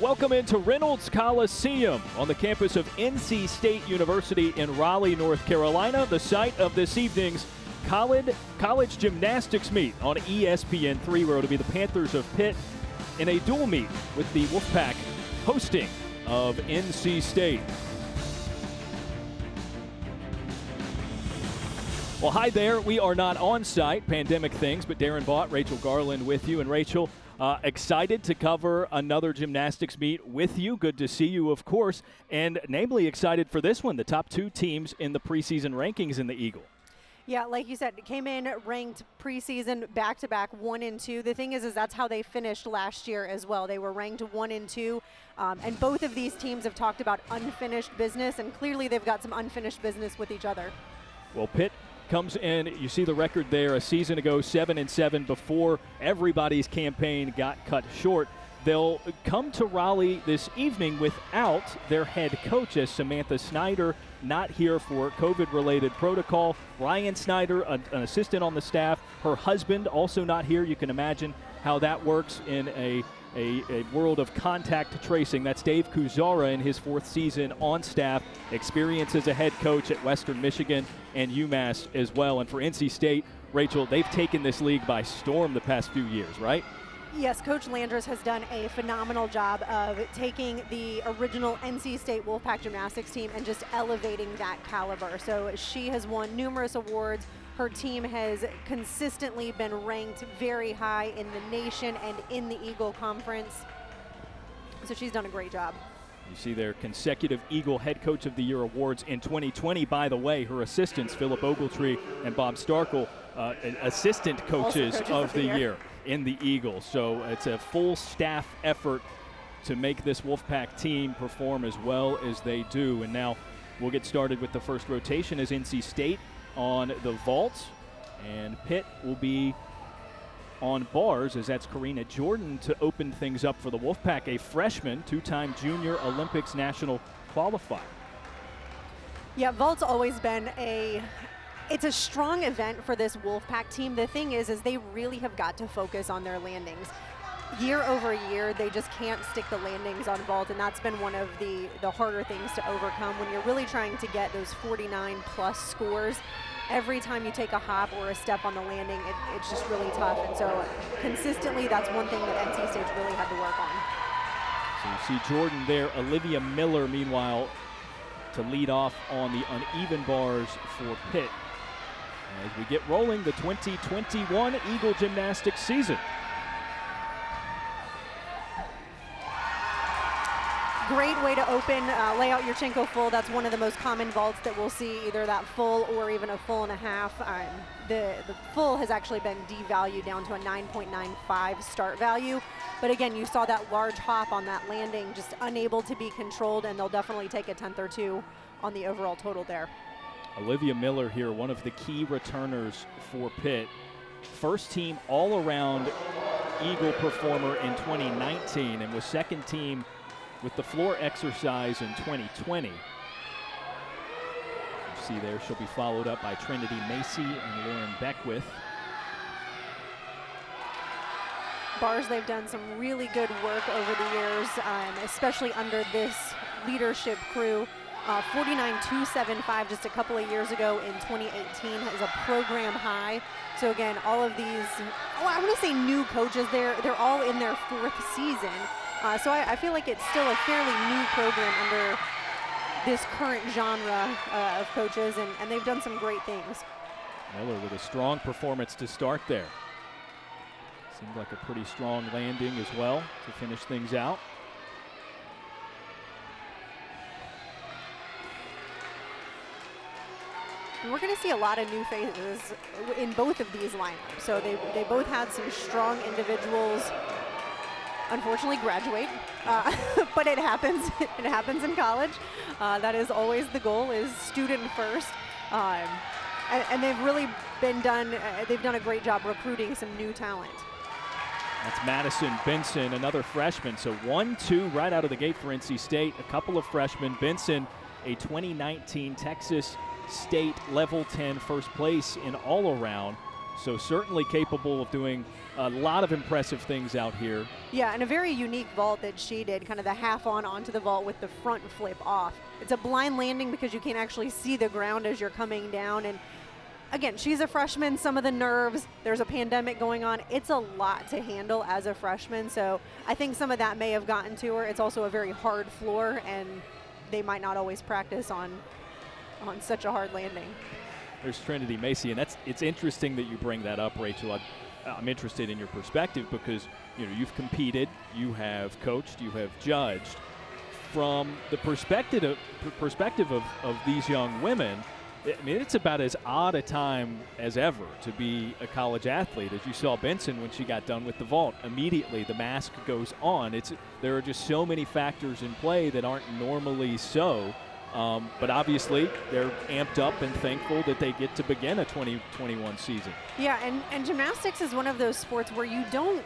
Welcome into Reynolds Coliseum on the campus of NC State University in Raleigh, North Carolina, the site of this evening's college gymnastics meet on ESPN3, where it'll be the Panthers of Pitt in a dual meet with the Wolfpack hosting of NC State. Well, hi there. We are not on site, pandemic things, but Daron Vaught, Rachel Garland with you. And Rachel, excited to cover another gymnastics meet with you. Good to see you, of course. And namely excited for this one, the top two teams in the preseason rankings in the Eagle. Yeah, like you said, it came in ranked preseason back-to-back 1 and 2. The thing is that's how they finished last year as well. They were ranked 1 and 2, and both of these teams have talked about unfinished business, and clearly they've got some unfinished business with each other. Well, Pitt comes in, you see the record there, a season ago, 7-7 before everybody's campaign got cut short. They'll come to Raleigh this evening without their head coach, as Samantha Snyder not here for COVID-related protocol. Ryan Snyder, an assistant on the staff, her husband also not here. You can imagine how that works in a world of contact tracing. That's Dave Kuzara in his 4th season on staff, experience as a head coach at Western Michigan and UMass as well. And for NC State, Rachel, they've taken this league by storm the past few years, right? Yes, Coach Landris has done a phenomenal job of taking the original NC State Wolfpack gymnastics team and just elevating that caliber. So she has won numerous awards. Her team has consistently been ranked very high in the nation and in the Eagle Conference. So she's done a great job. You see their consecutive Eagle Head Coach of the Year awards in 2020. By the way, her assistants, Philip Ogletree and Bob Starkle, assistant coaches of the year in the Eagle. So it's a full staff effort to make this Wolfpack team perform as well as they do. And now we'll get started with the first rotation as NC State on the vault, and Pitt will be on bars, as that's Karina Jordan to open things up for the Wolfpack, a freshman, 2-time Junior Olympics national qualifier. Yeah, vault's always been it's a strong event for this Wolfpack team. The thing is they really have got to focus on their landings. Year over year, they just can't stick the landings on vault, and that's been one of the harder things to overcome when you're really trying to get those 49-plus scores. Every time you take a hop or a step on the landing, it's just really tough. And so consistently, that's one thing that NC State's really had to work on. So you see Jordan there. Olivia Miller, meanwhile, to lead off on the uneven bars for Pitt as we get rolling the 2021 Eagle Gymnastics season. Great way to open, lay out your Chenko full. That's one of the most common vaults that we'll see, either that full or even a full and a half. The full has actually been devalued down to a 9.95 start value. But again, you saw that large hop on that landing, just unable to be controlled, and they'll definitely take a 10th or 2 on the overall total there. Olivia Miller here, one of the key returners for Pitt. First team all-around Eagle performer in 2019 and was second team with the floor exercise in 2020. You see there, she'll be followed up by Trinity Macy and Lauren Beckwith. Bars, they've done some really good work over the years, especially under this leadership crew. 49.275 just a couple of years ago in 2018 is a program high. So again, all of these, I want to say new coaches, they're all in their 4th season. So I feel like it's still a fairly new program under this current genre of coaches, and they've done some great things. Miller with a strong performance to start there. Seemed like a pretty strong landing as well to finish things out. And we're going to see a lot of new faces in both of these lineups. So they both had some strong individuals unfortunately graduate, but it happens. It happens in college. That is always the goal, is student first. And they've really been they've done a great job recruiting some new talent. That's Madison Benson, another freshman. So 1-2 right out of the gate for NC State. A couple of freshmen. Benson, a 2019 Texas State Level 10 first place in all-around. So certainly capable of doing a lot of impressive things out here. Yeah, and a very unique vault that she did, kind of the half on onto the vault with the front flip off. It's a blind landing because you can't actually see the ground as you're coming down. And again, she's a freshman, some of the nerves, there's a pandemic going on. It's a lot to handle as a freshman. So I think some of that may have gotten to her. It's also a very hard floor, and they might not always practice on such a hard landing. There's Trinity Macy, and it's interesting that you bring that up, Rachel. I'm interested in your perspective because you've competed, you have coached, you have judged. From the perspective of these young women, I mean, it's about as odd a time as ever to be a college athlete. As you saw Benson when she got done with the vault, immediately the mask goes on. There are just so many factors in play that aren't normally so. But obviously, they're amped up and thankful that they get to begin a 2021 season. Yeah, and gymnastics is one of those sports where you don't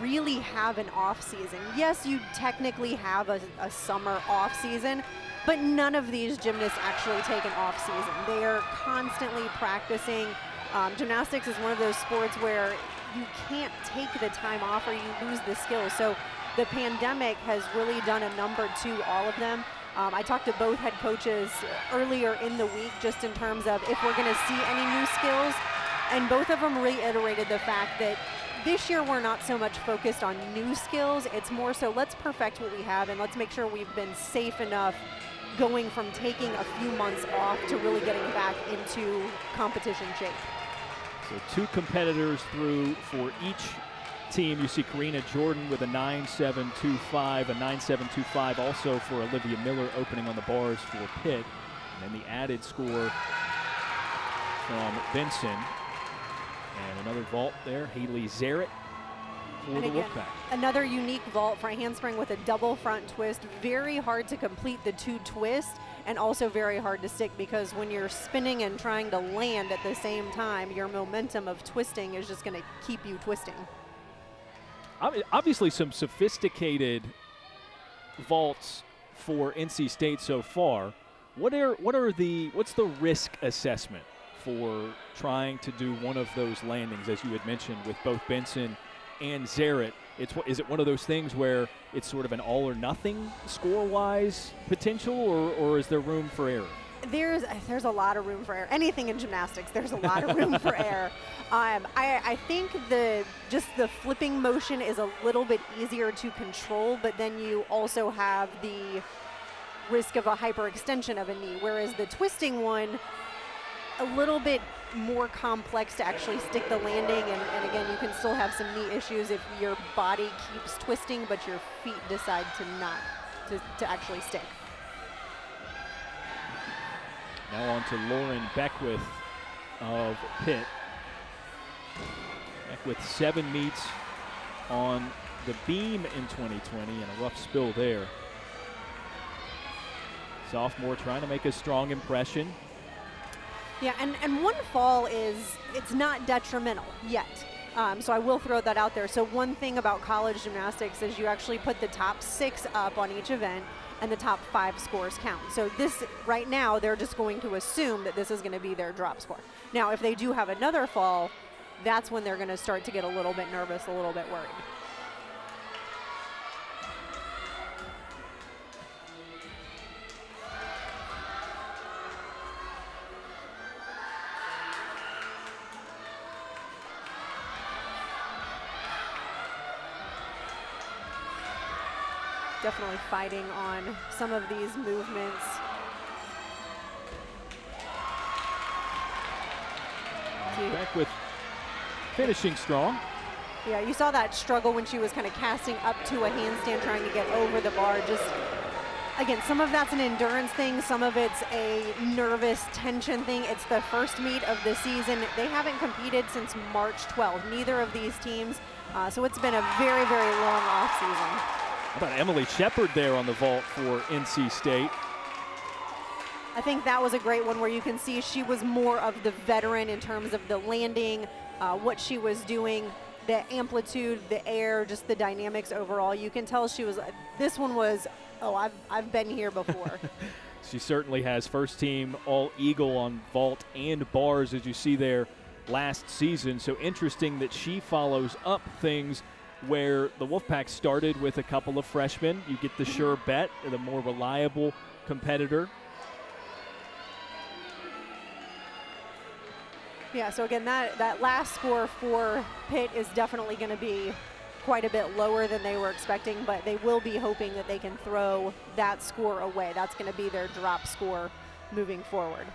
really have an off season. Yes, you technically have a summer off season, but none of these gymnasts actually take an off season. They are constantly practicing. Gymnastics is one of those sports where you can't take the time off or you lose the skills. So the pandemic has really done a number to all of them. I talked to both head coaches earlier in the week just in terms of if we're going to see any new skills, and both of them reiterated the fact that this year we're not so much focused on new skills. It's more so let's perfect what we have and let's make sure we've been safe enough going from taking a few months off to really getting back into competition shape. So 2 competitors through for each team. You see Karina Jordan with a 9.725, a 9.725 also for Olivia Miller opening on the bars for Pitt. And then the added score from Benson. And another vault there, Haley Zarrett for the Wolfpack. Another unique vault for a handspring with a double front twist. Very hard to complete the 2 twists and also very hard to stick because when you're spinning and trying to land at the same time, your momentum of twisting is just going to keep you twisting. Obviously some sophisticated vaults for NC State so far. What's the risk assessment for trying to do one of those landings, as you had mentioned, with both Benson and Zarrett? Is it one of those things where it's sort of an all or nothing score-wise potential, or is there room for error? There's a lot of room for error. Anything in gymnastics, there's a lot of room for error. I think just the flipping motion is a little bit easier to control, but then you also have the risk of a hyperextension of a knee, whereas the twisting one, a little bit more complex to actually stick the landing, and again, you can still have some knee issues if your body keeps twisting, but your feet decide to actually stick. Now on to Lauren Beckwith of Pitt. Beckwith 7 meets on the beam in 2020 and a rough spill there. Sophomore trying to make a strong impression. Yeah, and one fall it's not detrimental yet. So I will throw that out there. So one thing about college gymnastics is you actually put the top 6 up on each event, and the top 5 scores count. So this, right now, they're just going to assume that this is going to be their drop score. Now, if they do have another fall, that's when they're going to start to get a little bit nervous, a little bit worried. Definitely fighting on some of these movements. Beckwith finishing strong. Yeah, you saw that struggle when she was kind of casting up to a handstand, trying to get over the bar. Just, again, some of that's an endurance thing, some of it's a nervous tension thing. It's the first meet of the season. They haven't competed since March 12th, neither of these teams. So it's been a very, very long off season. How about Emily Shepard there on the vault for NC State? I think that was a great one where you can see she was more of the veteran in terms of the landing, what she was doing, the amplitude, the air, just the dynamics overall. You can tell she was, this one was, I've been here before. She certainly has. First team All-Eagle on vault and bars, as you see there last season. So interesting that she follows up things where the Wolfpack started with a couple of freshmen. You get the sure bet, the more reliable competitor. Yeah, so again, that last score for Pitt is definitely going to be quite a bit lower than they were expecting, but they will be hoping that they can throw that score away. That's going to be their drop score moving forward.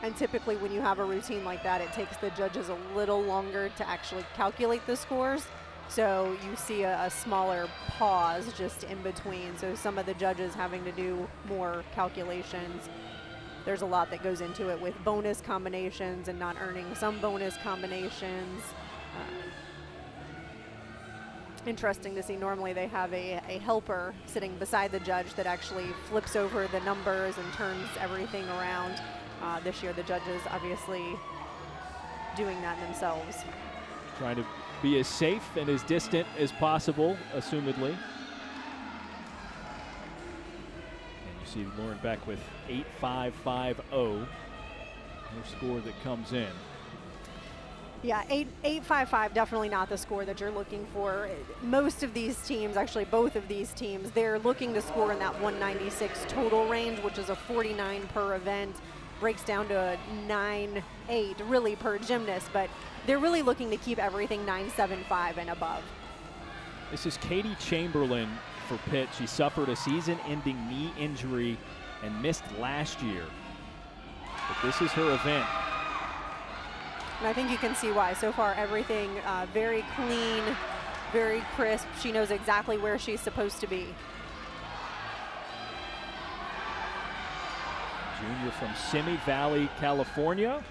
And typically when you have a routine like that, it takes the judges a little longer to actually calculate the scores. So you see a smaller pause just in between. So some of the judges having to do more calculations. There's a lot that goes into it with bonus combinations and not earning some bonus combinations. Interesting to see. Normally they have a helper sitting beside the judge that actually flips over the numbers and turns everything around. This year the judges obviously doing that themselves. Trying to be as safe and as distant as possible, assumedly. And you see Lauren Beck with 8.550, her score that comes in. Yeah, 8.55, definitely not the score that you're looking for. Most of these teams, actually both of these teams, they're looking to score in that 196 total range, which is a 49 per event. Breaks down to a 9.8 really per gymnast, but they're really looking to keep everything 9.75 and above. This is Katie Chamberlain for Pitt. She suffered a season-ending knee injury and missed last year. But this is her event. And I think you can see why. So far, everything very clean, very crisp. She knows exactly where she's supposed to be. Junior from Simi Valley, California.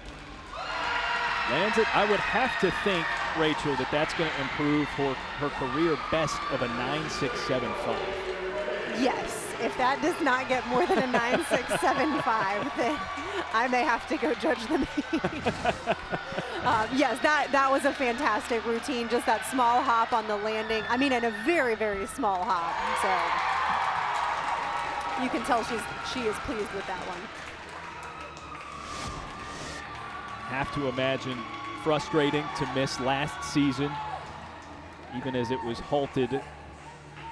Lands it. I would have to think, Rachel, that that's going to improve her career best of a 9.675. Yes, if that does not get more than a 9.675, then I may have to go judge the meet. Yes, that was a fantastic routine. Just that small hop on the landing. I mean, and a very, very small hop. So you can tell she is pleased with that one. Have to imagine frustrating to miss last season, even as it was halted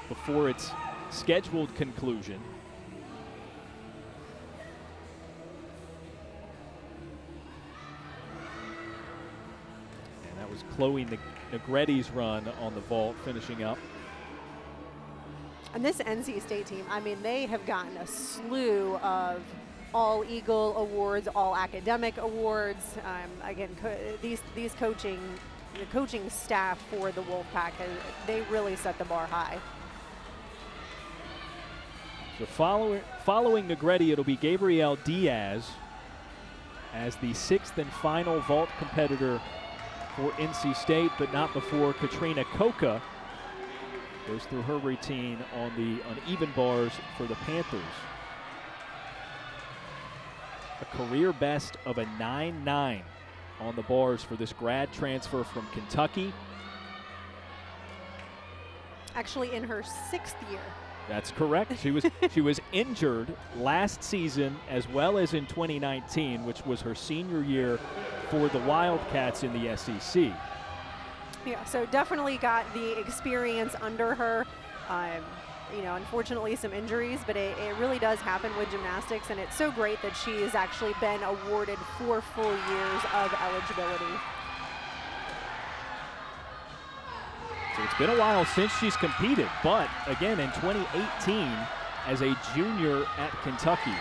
before its scheduled conclusion. And that was Chloe Negretti's run on the vault, finishing up. And this NC State team, I mean, they have gotten a slew of all Eagle awards, all academic awards. Again, the coaching staff for the Wolfpack, they really set the bar high. So following Negretti, it'll be Gabrielle Diaz as the sixth and final vault competitor for NC State, but not before Katrina Coca goes through her routine on even bars for the Panthers. A career best of a 9.9 on the bars for this grad transfer from Kentucky. Actually in her 6th year. That's correct. She was injured last season as well as in 2019, which was her senior year for the Wildcats in the SEC. Yeah, so definitely got the experience under her. You know, unfortunately some injuries, but it really does happen with gymnastics, and it's so great that she has actually been awarded 4 full years of eligibility. So it's been a while since she's competed, but again in 2018 as a junior at Kentucky,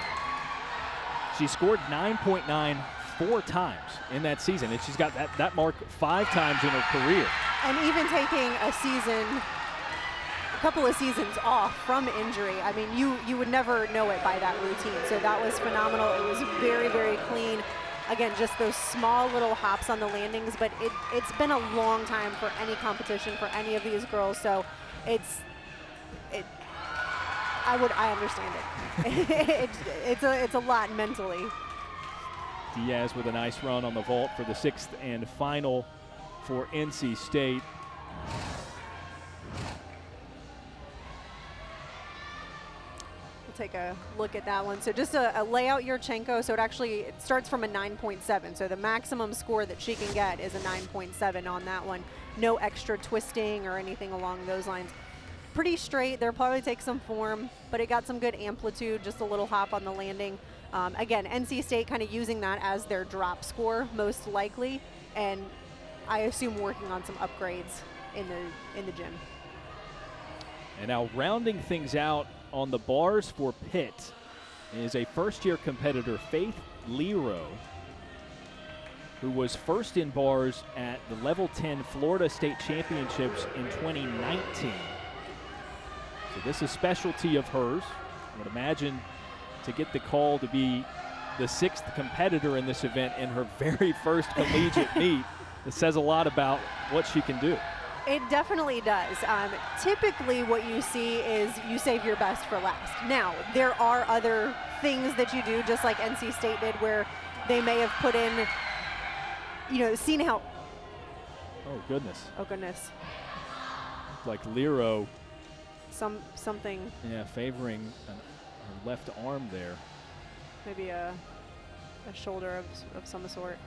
she scored 9.9 4 times in that season, and she's got that mark 5 times in her career. And even taking a couple of seasons off from injury, I mean, you would never know it by that routine. So that was phenomenal. It was very, very clean. Again, just those small little hops on the landings, but it's been a long time for any competition for any of these girls. So I understand it. It's a lot mentally. Diaz with a nice run on the vault for the 6th and final for NC State. take a look at that one. So just a layout Yurchenko. So it starts from a 9.7. So the maximum score that she can get is a 9.7 on that one. No extra twisting or anything along those lines. Pretty straight. They'll probably take some form, but it got some good amplitude, just a little hop on the landing. Again, NC State kind of using that as their drop score most likely, and I assume working on some upgrades in the gym. And now rounding things out on the bars for Pitt is a first-year competitor, Faith Lero, who was first in bars at the Level 10 Florida State Championships in 2019. So this is a specialty of hers. I would imagine to get the call to be the 6th competitor in this event in her very first collegiate meet, it says a lot about what she can do. It definitely does. Typically what you see is you save your best for last. Now, there are other things that you do, just like NC State did, where they may have put in, seen how. Oh, goodness. Oh, goodness. Like Lero. Something. Yeah, favoring her left arm there. Maybe a shoulder of some sort.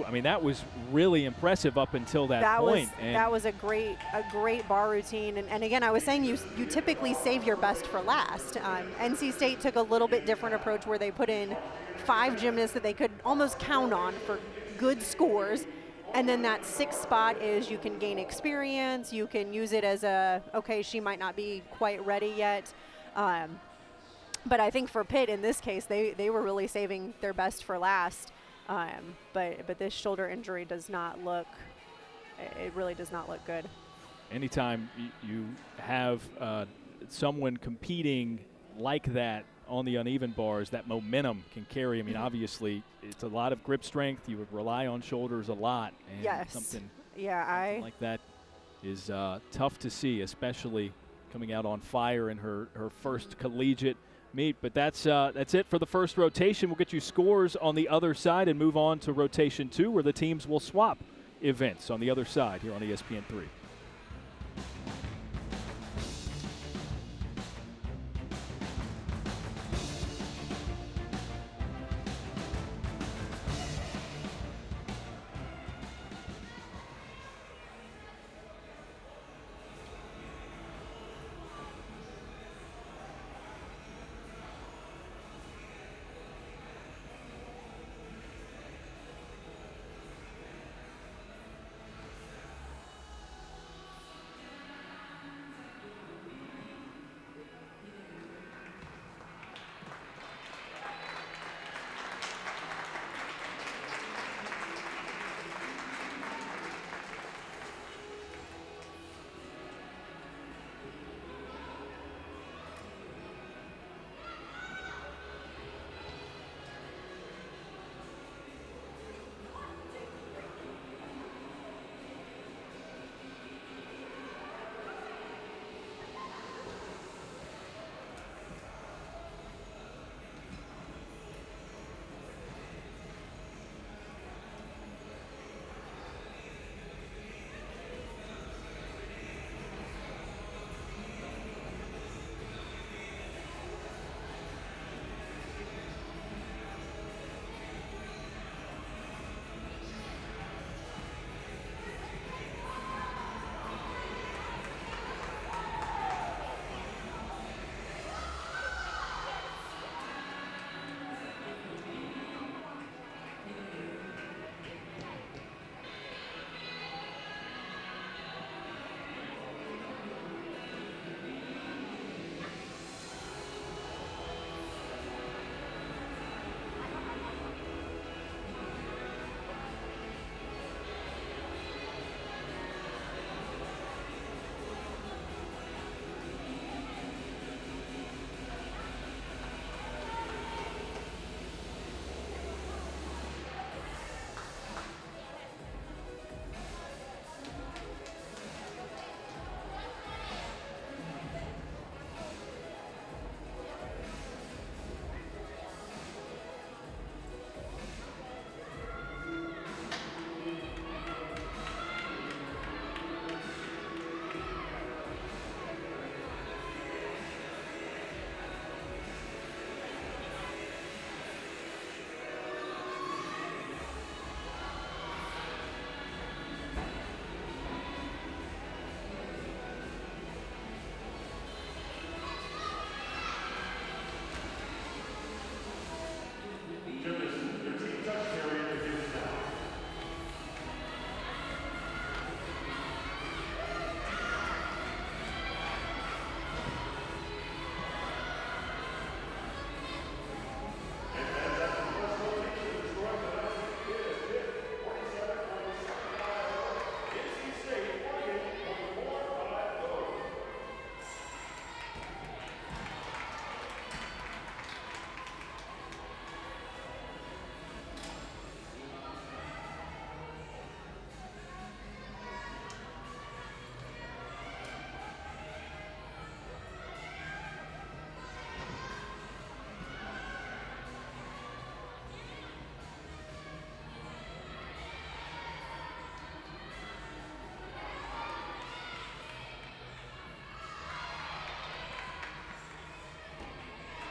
I mean, that was really impressive up until that point. That was a great bar routine. And again, I was saying you typically save your best for last. NC State took a little bit different approach where they put in 5 gymnasts that they could almost count on for good scores. And then that 6th spot is you can gain experience. You can use it as okay, she might not be quite ready yet. But I think for Pitt in this case, they were really saving their best for last. But this shoulder injury does not look, it really does not look good. Anytime you have someone competing like that on the uneven bars, that momentum can carry. I mean, obviously, it's a lot of grip strength. You would rely on shoulders a lot. And yes. something like that is tough to see, especially coming out on fire in her first collegiate meet. But that's it for the first rotation. We'll get you scores on the other side and move on to rotation 2, where the teams will swap events on the other side here on ESPN3.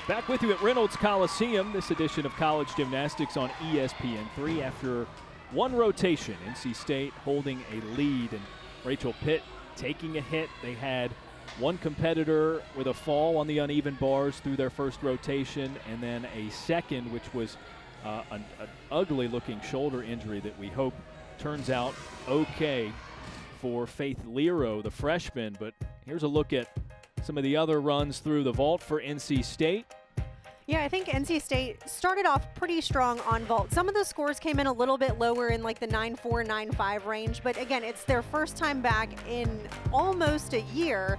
Back with you at Reynolds Coliseum, this edition of College Gymnastics on ESPN3. After one rotation, NC State holding a lead and Rachel Pitt taking a hit. They had one competitor with a fall on the uneven bars through their first rotation, and then a second, which was an ugly-looking shoulder injury that we hope turns out okay for Faith Lero, the freshman. But here's a look at some of the other runs through the vault for NC State. Yeah, I think NC State started off pretty strong on vault. Some of the scores came in a little bit lower in like the 9.4, 9.5 range, but again, it's their first time back in almost a year.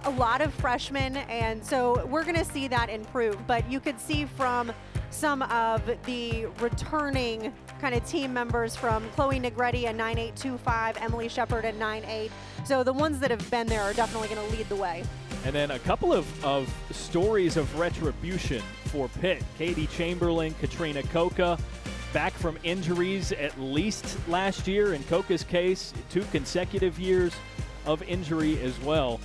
A lot of freshmen, and so we're going to see that improve. But you could see from some of the returning kind of team members, from Chloe Negretti at 9.825, Emily Shepard at 9.8. So the ones that have been there are definitely going to lead the way. And then a couple of stories of retribution for Pitt. Katie Chamberlain, Katrina Coca, back from injuries at least last year. In Coca's case, 2 consecutive years of injury as well.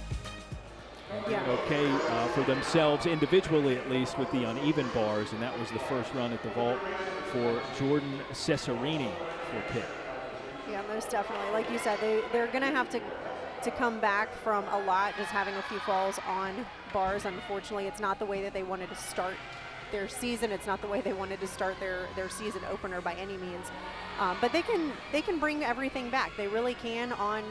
Yeah. Okay for themselves, individually at least, with the uneven bars, and that was the first run at the vault for Jordan Cesarini for Pitt. Yeah, most definitely. Like you said, they're going to have to come back from a lot, just having a few falls on bars. Unfortunately, it's not the way that they wanted to start their season. It's not the way they wanted to start their season opener by any means. But they can bring everything back. They really can on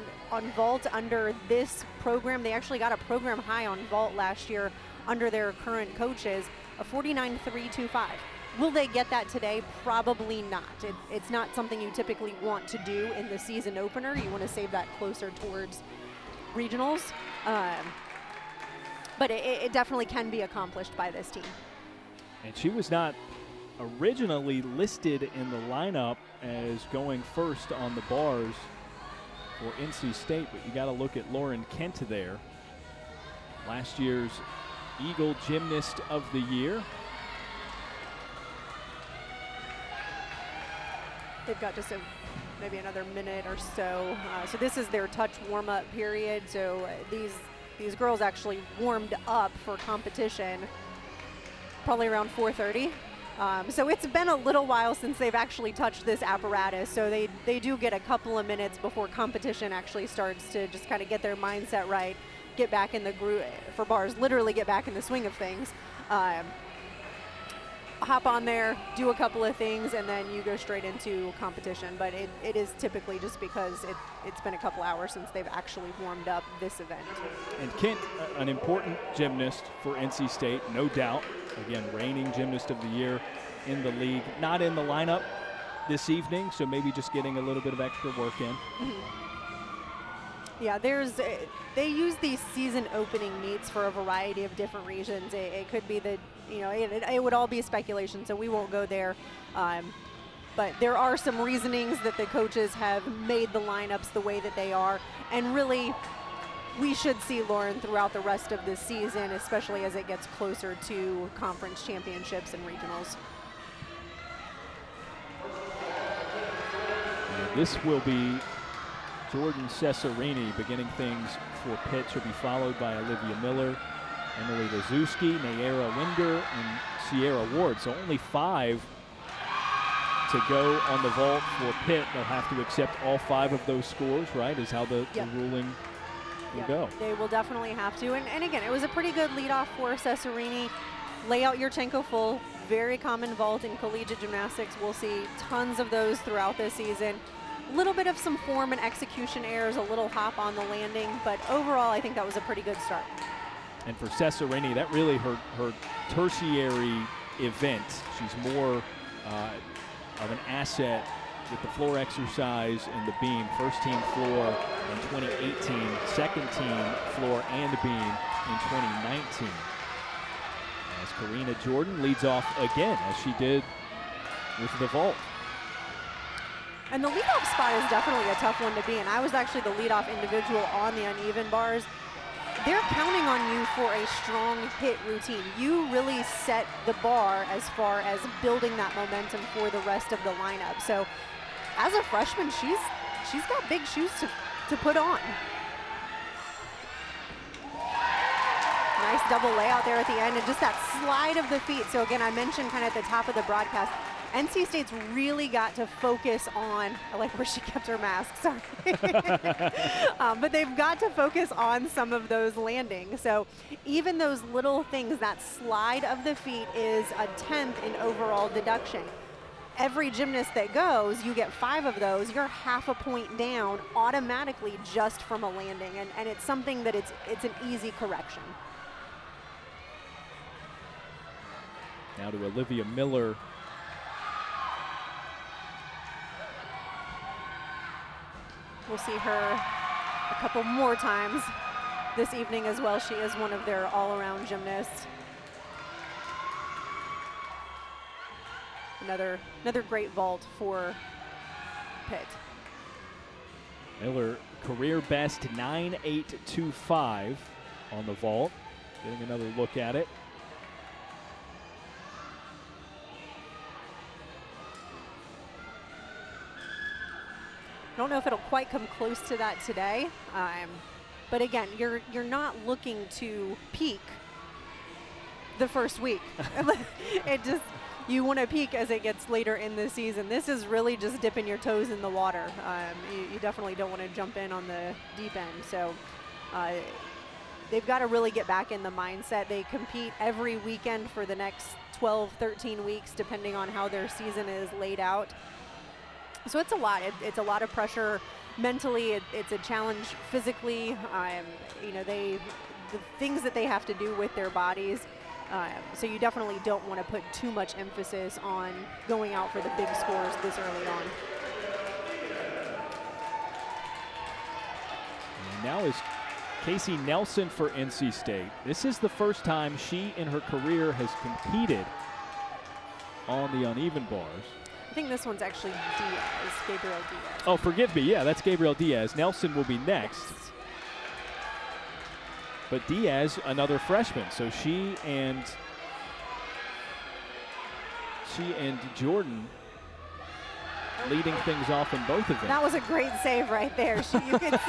vault under this program. They actually got a program high on vault last year under their current coaches, a 49.325. Will they get that today? Probably not. It's not something you typically want to do in the season opener. You want to save that closer towards regionals. But it definitely can be accomplished by this team. And she was not originally listed in the lineup as going first on the bars for NC State, but you got to look at Lauren Kent there. Last year's Eagle Gymnast of the Year. They've got just maybe another minute or so. So this is their touch warm-up period. So these girls actually warmed up for competition probably around 4:30. So it's been a little while since they've actually touched this apparatus. So they do get a couple of minutes before competition actually starts to just kind of get their mindset right, get back in the groove for bars, literally get back in the swing of things. Hop on there, do a couple of things, and then you go straight into competition. But it is typically just because it's been a couple hours since they've actually warmed up this event. And Kent, an important gymnast for NC State, no doubt. Again, reigning Gymnast of the Year in the league. Not in the lineup this evening, so maybe just getting a little bit of extra work in. Yeah, they use these season opening meets for a variety of different reasons. It could be that, it would all be speculation, so we won't go there. But there are some reasonings that the coaches have made the lineups the way that they are. And really, we should see Lauren throughout the rest of this season, especially as it gets closer to conference championships and regionals. And this will be Jordan Cesarini beginning things for Pitt. She'll be followed by Olivia Miller, Emily Lazewski, Nayera Winder, and Sierra Ward. So only 5 to go on the vault for Pitt. They'll have to accept all 5 of those scores, right, is how the ruling will go. They will definitely have to. And again, it was a pretty good leadoff for Cesarini. Lay out your Chenko full, very common vault in collegiate gymnastics. We'll see tons of those throughout this season. A little bit of some form and execution errors, a little hop on the landing, but overall I think that was a pretty good start. And for Cesarini, that really her tertiary event. She's more of an asset with the floor exercise and the beam. First team floor in 2018, second team floor and beam in 2019. As Karina Jordan leads off again, as she did with the vault. And the leadoff spot is definitely a tough one to be in. I was actually the leadoff individual on the uneven bars. They're counting on you for a strong hit routine. You really set the bar as far as building that momentum for the rest of the lineup. So as a freshman, she's got big shoes to put on. Nice double layout there at the end, and just that slide of the feet. So again, I mentioned kind of at the top of the broadcast, NC State's really got to focus on, I like where she kept her mask, sorry. But they've got to focus on some of those landings. So even those little things, that slide of the feet is a 10th in overall deduction. Every gymnast that goes, you get 5 of those, you're half a point down automatically just from a landing. And it's something that it's an easy correction. Now to Olivia Miller. We'll see her a couple more times this evening as well. She is one of their all-around gymnasts. Another great vault for Pitt. Miller, career best 9.825 on the vault. Getting another look at it. I don't know if it'll quite come close to that today, but again, you're not looking to peak the first week. You want to peak as it gets later in the season. This is really just dipping your toes in the water. You definitely don't want to jump in on the deep end. So they've got to really get back in the mindset. They compete every weekend for the next 12, 13 weeks, depending on how their season is laid out. So it's a lot. It's a lot of pressure mentally. It's a challenge physically. The things that they have to do with their bodies. So you definitely don't want to put too much emphasis on going out for the big scores this early on. And now is Casey Nelson for NC State. This is the first time she in her career has competed on the uneven bars. I think this one's actually Diaz, Gabriel Diaz. Oh, forgive me. Yeah, that's Gabriel Diaz. Nelson will be next. But Diaz, another freshman, so she and Jordan leading things off in both events. That was a great save right there. You could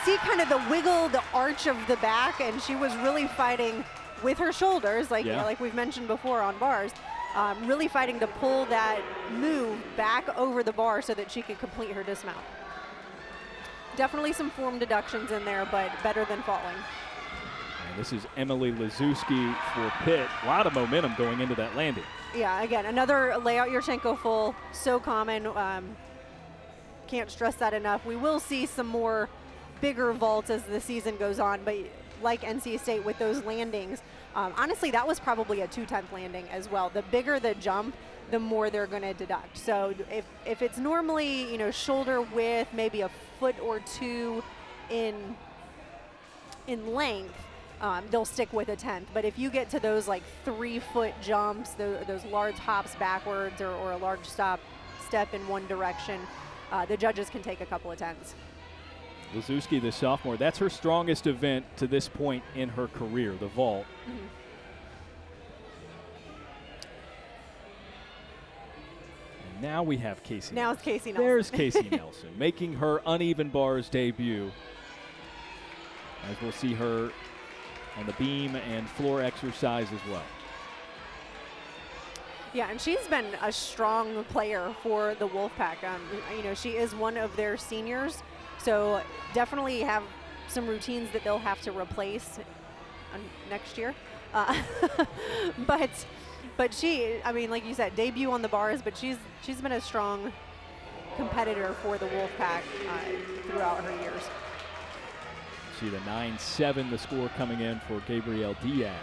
see kind of the wiggle, the arch of the back, and she was really fighting with her shoulders, like we've mentioned before on bars, really fighting to pull that move back over the bar so that she could complete her dismount. Definitely some form deductions in there, but better than falling. And this is Emily Lazewski for Pitt. A lot of momentum going into that landing. Yeah, again, another layout Yurchenko full, so common. Can't stress that enough. We will see some more bigger vaults as the season goes on, but like NC State with those landings, honestly, that was probably a 2/10 landing as well. The bigger the jump, the more they're going to deduct. So if it's normally, shoulder width, maybe a foot or two in length, they'll stick with a 10th. But if you get to those like 3-foot jumps, those large hops backwards or a large step in one direction, the judges can take a couple of 10s. Lazewski, the sophomore, that's her strongest event to this point in her career, the vault. Mm-hmm. And now we have Casey. Now it's Casey Nelson. There's Casey Nelson making her uneven bars debut. As we'll see her on the beam and floor exercise as well. Yeah, and she's been a strong player for the Wolfpack. She is one of their seniors, so definitely have some routines that they'll have to replace next year. But she, like you said, debut on the bars, but she's been a strong competitor for the Wolfpack throughout her years. See the 9-7, the score coming in for Gabrielle Diaz.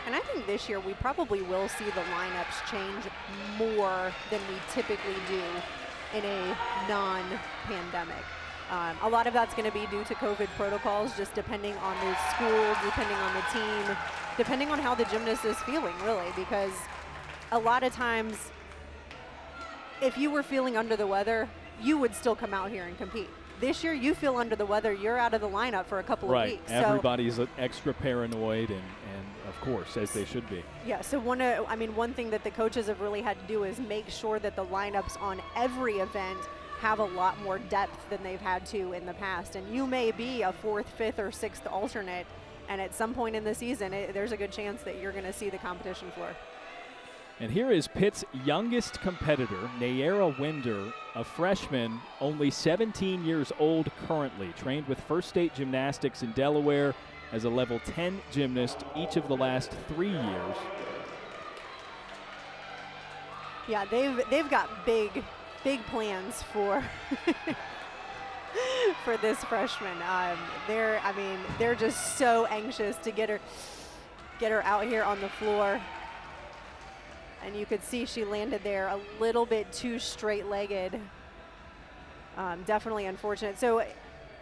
And I think this year we probably will see the lineups change more than we typically do in a non-pandemic. A lot of that's going to be due to COVID protocols, just depending on the school, depending on the team, depending on how the gymnast is feeling, really, because a lot of times, if you were feeling under the weather, you would still come out here and compete. this year you feel under the weather, you're out of the lineup for a couple of weeks. Everybody's extra paranoid, and of course, as they should be. Yeah, so one thing that the coaches have really had to do is make sure that the lineups on every event have a lot more depth than they've had to in the past. And you may be a 4th, 5th, or 6th alternate, and at some point in the season, there's a good chance that you're going to see the competition floor. And here is Pitt's youngest competitor, Nayera Winder, a freshman, only 17 years old currently, trained with First State Gymnastics in Delaware as a level 10 gymnast each of the last 3 years. Yeah, they've got big plans for for this freshman. They're just so anxious to get her out here on the floor. And you could see she landed there a little bit too straight-legged. Definitely unfortunate. So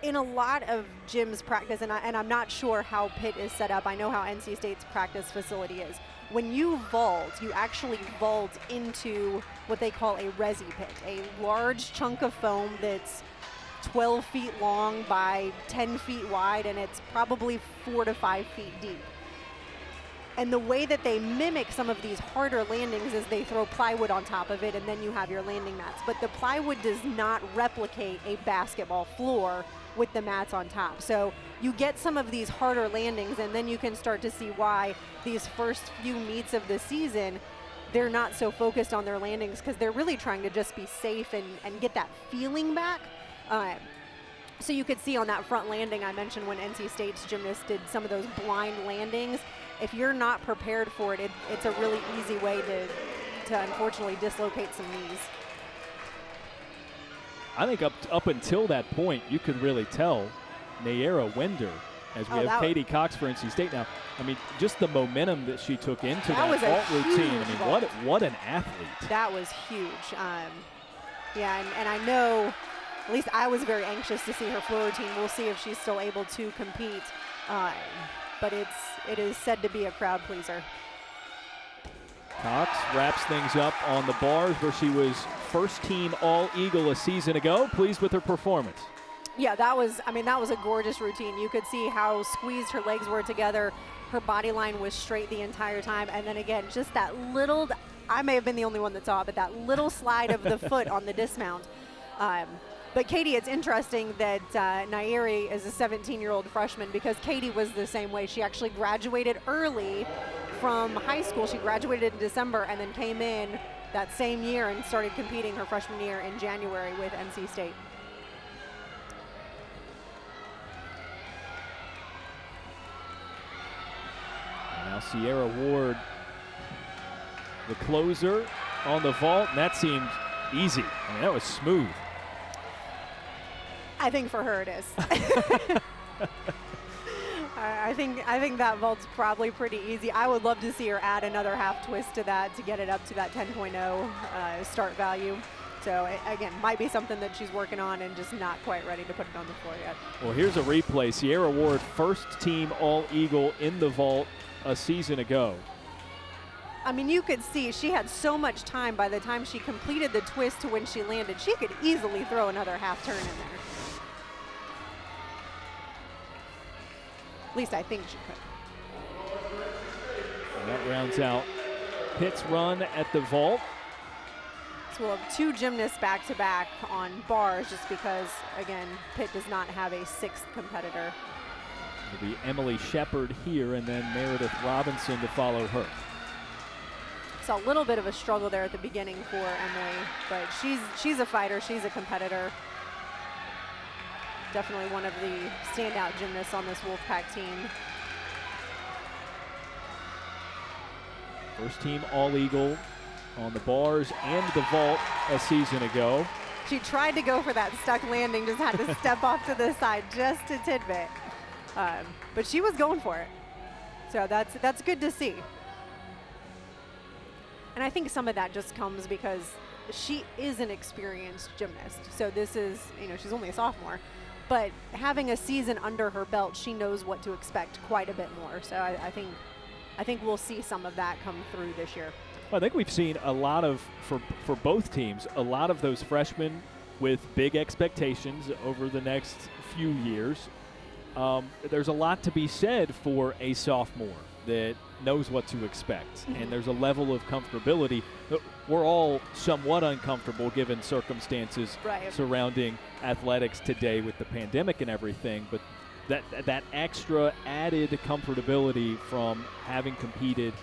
in a lot of gyms practice, and I'm not sure how Pitt is set up. I know how NC State's practice facility is. When you vault, you actually vault into what they call a resi pit, a large chunk of foam that's 12 feet long by 10 feet wide, and it's probably 4 to 5 feet deep. And the way that they mimic some of these harder landings is they throw plywood on top of it, and then you have your landing mats. But the plywood does not replicate a basketball floor with the mats on top. So you get some of these harder landings, and then you can start to see why these first few meets of the season, they're not so focused on their landings, because they're really trying to just be safe and get that feeling back. So you could see on that front landing I mentioned when NC State's gymnasts did some of those blind landings. If you're not prepared for it, it's a really easy way to unfortunately dislocate some knees. I think up until that point, you could really tell Nayera Winder, as we have Katie Cox for NC State now. I mean, just the momentum that she took into that vault routine. I mean, what an athlete. That was huge. Yeah, and I know, at least I was very anxious to see her floor routine. We'll see if she's still able to compete. But it is said to be a crowd pleaser. Cox wraps things up on the bars, where she was first team All-Eagle a season ago. Pleased with her performance. Yeah, that was a gorgeous routine. You could see how squeezed her legs were together. Her body line was straight the entire time. And then again, just that little, I may have been the only one that saw it, but that little slide of the foot on the dismount. But Katie, it's interesting that Nayeri is a 17-year-old freshman, because Katie was the same way. She actually graduated early from high school. She graduated in December and then came in that same year and started competing her freshman year in January with NC State. And now Sierra Ward, the closer on the vault, and that seemed easy. I mean, that was smooth. I think for her it is. I think that vault's probably pretty easy. I would love to see her add another half twist to that to get it up to that 10.0 start value. So again, might be something that she's working on and just not quite ready to put it on the floor yet. Well, here's a replay. Sierra Ward, first team All-Eagle in the vault a season ago. I mean, you could see she had so much time by the time she completed the twist to when she landed. She could easily throw another half turn in there. At least I think she could. And that rounds out Pitt's run at the vault. So we'll have two gymnasts back-to-back on bars, just because, again, Pitt does not have a sixth competitor. It'll be Emily Shepard here, and then Meredith Robinson to follow her. So a little bit of a struggle there at the beginning for Emily, but she's a fighter, she's a competitor. Definitely one of the standout gymnasts on this Wolfpack team. First team All-Eagle on the bars and the vault a season ago. She tried to go for that stuck landing, just had to step off to the side just a tidbit. But she was going for it. So that's good to see. And I think some of that just comes because she is an experienced gymnast. So this is, she's only a sophomore. But having a season under her belt, she knows what to expect quite a bit more. So I think we'll see some of that come through this year. Well, I think we've seen a lot of, for both teams, a lot of those freshmen with big expectations over the next few years. There's a lot to be said for a sophomore that knows what to expect, and there's a level of comfortability. We're all somewhat uncomfortable given circumstances surrounding athletics today with the pandemic and everything, but that extra added comfortability from having competed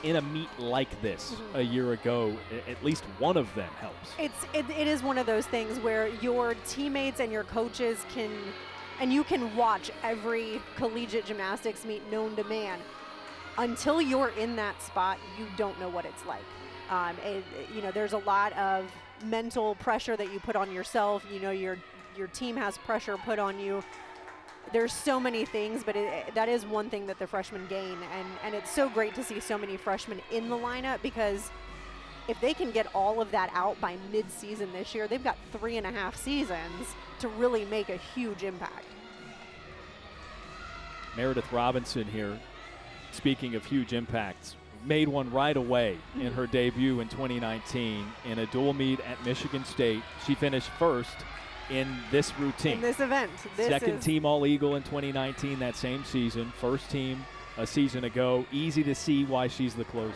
in a meet like this a year ago, at least one of them helps. It is one of those things where your teammates and your coaches you can watch every collegiate gymnastics meet known to man. Until you're in that spot, you don't know what it's like. There's a lot of mental pressure that you put on yourself. Your team has pressure put on you. There's so many things, but that is one thing that the freshmen gain, and it's so great to see so many freshmen in the lineup, because if they can get all of that out by mid-season this year, they've got 3.5 seasons to really make a huge impact. Meredith Robinson here, speaking of huge impacts, made one right away in her debut in 2019 in a dual meet at Michigan State. She finished first in this routine. In this event. Second team All-Eagle in 2019, that same season. First team a season ago. Easy to see why she's the closer.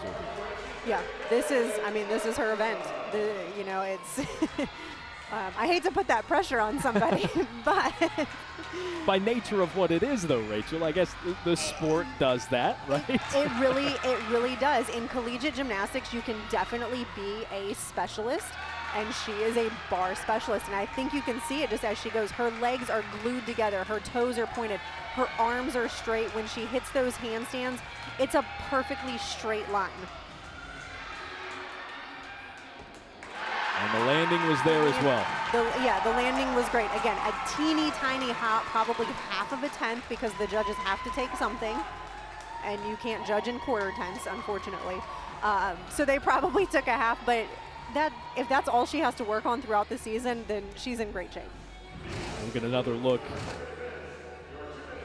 Yeah, this is her event. It's I hate to put that pressure on somebody, but by nature of what it is, though, Rachel, I guess the sport does that, right? It really does. In collegiate gymnastics, you can definitely be a specialist, and she is a bar specialist, and I think you can see it just as she goes. Her legs are glued together, her toes are pointed, her arms are straight. When she hits those handstands, it's a perfectly straight line. And the landing was there as well. The landing was great. Again, a teeny tiny hop, probably half of a tenth, because the judges have to take something, and you can't judge in quarter tenths, unfortunately. So they probably took a half, but if that's all she has to work on throughout the season, then she's in great shape. We'll get another look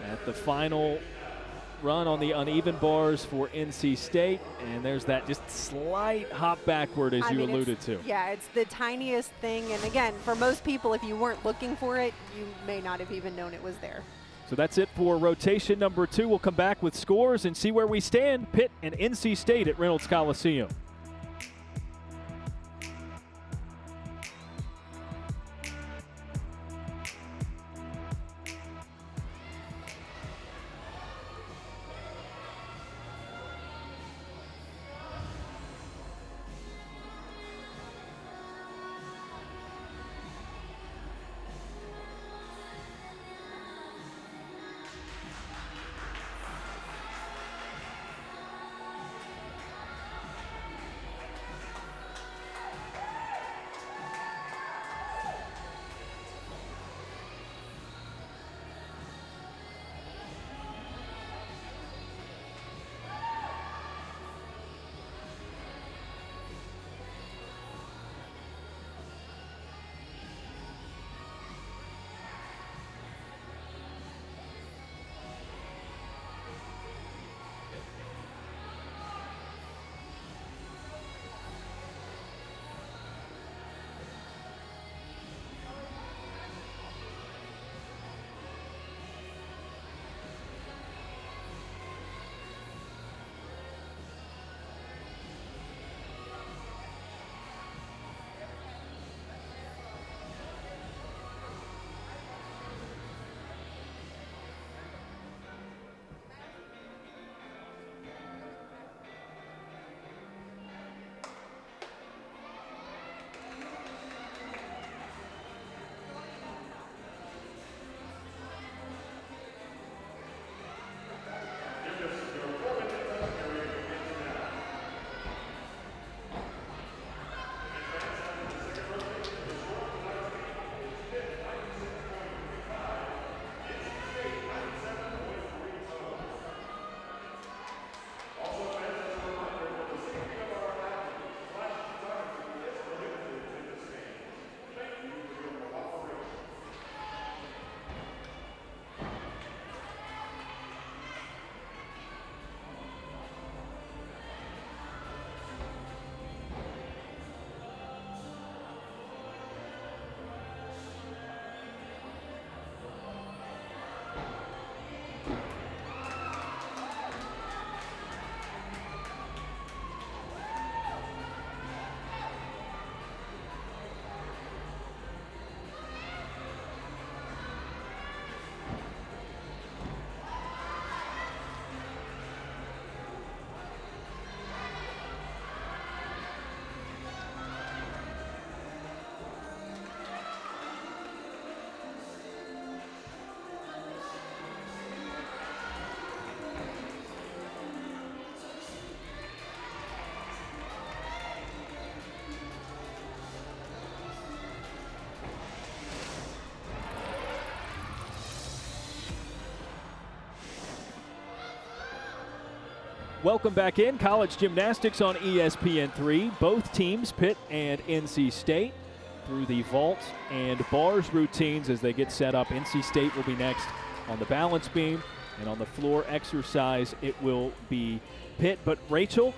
at the final run on the uneven bars for NC State, and there's that just slight hop backward as you alluded to. Yeah, it's the tiniest thing, and again, for most people, if you weren't looking for it, you may not have even known it was there. So that's it for rotation number 2. We'll come back with scores and see where we stand, Pitt and NC State at Reynolds Coliseum. Welcome back in. College gymnastics on ESPN3. Both teams, Pitt and NC State, through the vault and bars routines as they get set up. NC State will be next on the balance beam, and on the floor exercise, it will be Pitt. But Rachel,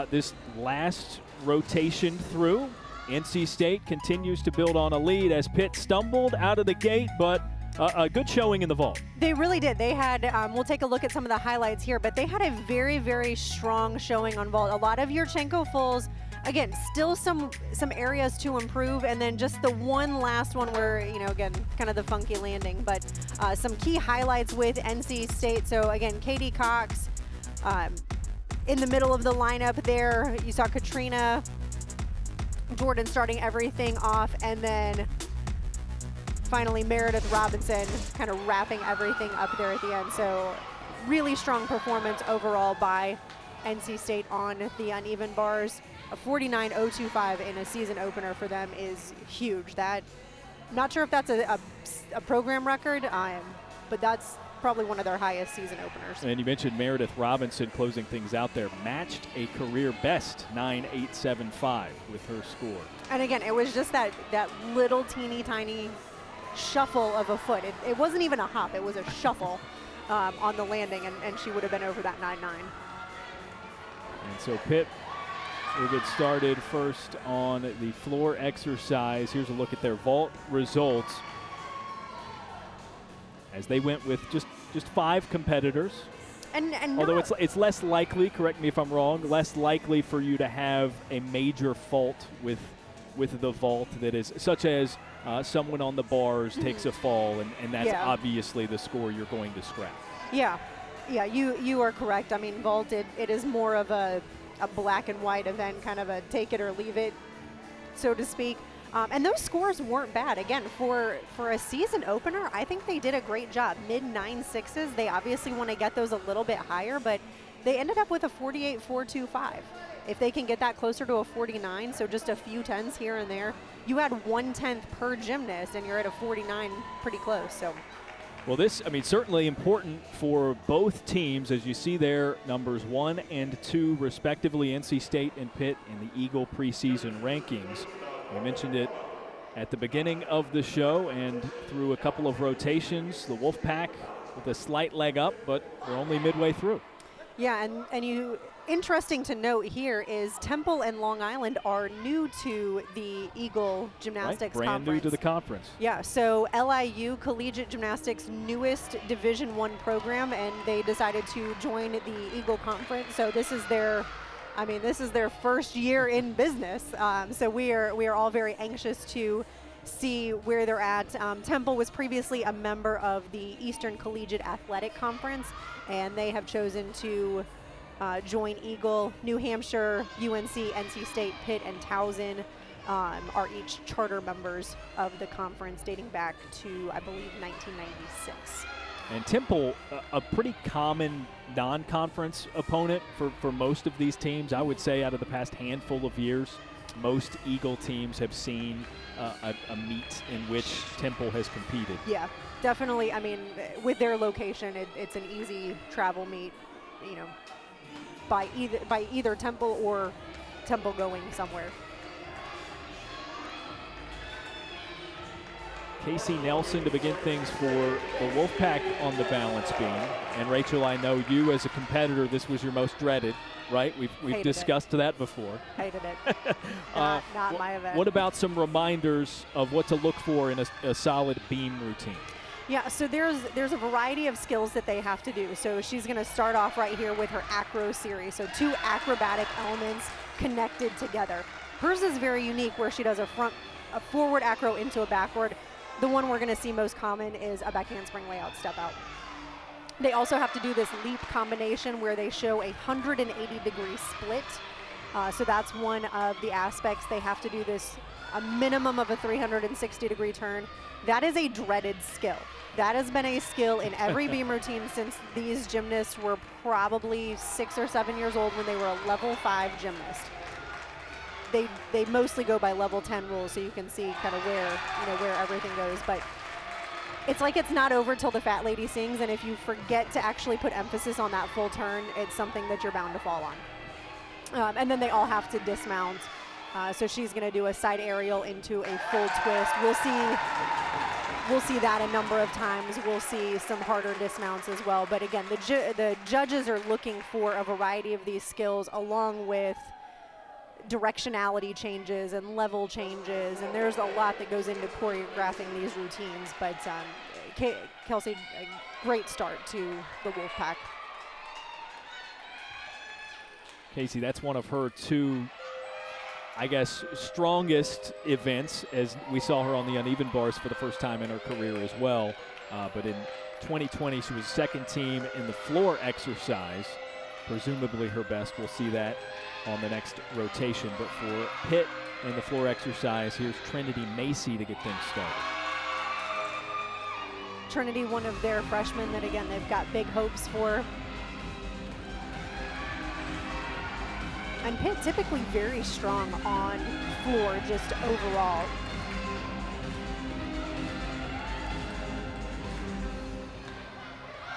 this last rotation through, NC State continues to build on a lead as Pitt stumbled out of the gate, but a good showing in the vault. They really did. They had, we'll take a look at some of the highlights here, but they had a very, very strong showing on vault. A lot of Yurchenko fulls. Again, still some areas to improve, and then just the one last one where, again, kind of the funky landing, but some key highlights with NC State. So again, Katie Cox in the middle of the lineup there. You saw Katrina Jordan starting everything off, and then finally Meredith Robinson kind of wrapping everything up there at the end. So really strong performance overall by NC State on the uneven bars. A 49.025 in a season opener for them is huge. That, not sure if that's a program record, but that's probably one of their highest season openers. And you mentioned Meredith Robinson closing things out there, matched a career best 9.875 with her score. And again, it was just that little teeny tiny shuffle of a foot. It wasn't even a hop, it was a shuffle on the landing, and she would have been over that 9.9. And so Pitt will get started first on the floor exercise. Here's a look at their vault results as they went with just 5 competitors. And although it's less likely, correct me if I'm wrong, less likely for you to have a major fault with the vault that is such as someone on the bars takes a fall, and that's obviously the score you're going to scrap. Yeah, you are correct. I mean, vault, it is more of a black and white event, kind of a take it or leave it, so to speak. And those scores weren't bad. Again, for a season opener, I think they did a great job. Mid 9.6s. They obviously want to get those a little bit higher, but they ended up with a 48.425. If they can get that closer to a 49, so just a few tens here and there, you had 1/10 per gymnast, and you're at a 49 pretty close. So. Well, this, I mean, certainly important for both teams, as you see there, numbers 1 and 2, respectively, NC State and Pitt in the Eagle preseason rankings. We mentioned it at the beginning of the show, and through a couple of rotations, the Wolfpack with a slight leg up, but we're only midway through. Yeah, and you, interesting to note here is Temple and Long Island are new to the Eagle Gymnastics Brand Conference. New to the conference. Yeah, so LIU, Collegiate Gymnastics' newest Division I program, and they decided to join the Eagle Conference. So this is their first year in business. So we are all very anxious to see where they're at. Temple was previously a member of the Eastern Collegiate Athletic Conference, and they have chosen to join Eagle. New Hampshire, UNC, NC State, Pitt, and Towson are each charter members of the conference dating back to, I believe, 1996. And Temple, a pretty common non-conference opponent for most of these teams. I would say out of the past handful of years, most Eagle teams have seen a meet in which Temple has competed. Yeah, definitely. I mean, with their location, it's an easy travel meet, by either Temple or Temple going somewhere. Casey Nelson to begin things for the Wolfpack on the balance beam. And Rachel, I know you as a competitor, this was your most dreaded, right? We've discussed that before. Hated it. Not my event. What about some reminders of what to look for in a solid beam routine? Yeah, so there's a variety of skills that they have to do. So she's going to start off right here with her acro series. So 2 acrobatic elements connected together. Hers is very unique, where she does a forward acro into a backward. The one we're going to see most common is a back handspring layout step out. They also have to do this leap combination where they show a 180-degree split. So that's one of the aspects. They have to do this, a minimum of a 360-degree turn. That is a dreaded skill. That has been a skill in every beam routine since these gymnasts were probably 6 or 7 years old when they were a level 5 gymnast. They mostly go by level 10 rules, so you can see kind of where everything goes. But it's like it's not over till the fat lady sings, and if you forget to actually put emphasis on that full turn, it's something that you're bound to fall on. And then they all have to dismount. So she's going to do a side aerial into a full twist. We'll see that a number of times. We'll see some harder dismounts as well. But again, the judges are looking for a variety of these skills along with directionality changes and level changes, and there's a lot that goes into choreographing these routines. But Kelsey, a great start to the Wolfpack. Casey, that's one of her two, I guess, strongest events, as we saw her on the uneven bars for the first time in her career as well. But in 2020, she was second team in the floor exercise, presumably her best. We'll see that on the next rotation. But for Pitt in the floor exercise, here's Trinity Macy to get things started. Trinity, one of their freshmen that, again, they've got big hopes for. And Pitt typically very strong on floor, just overall.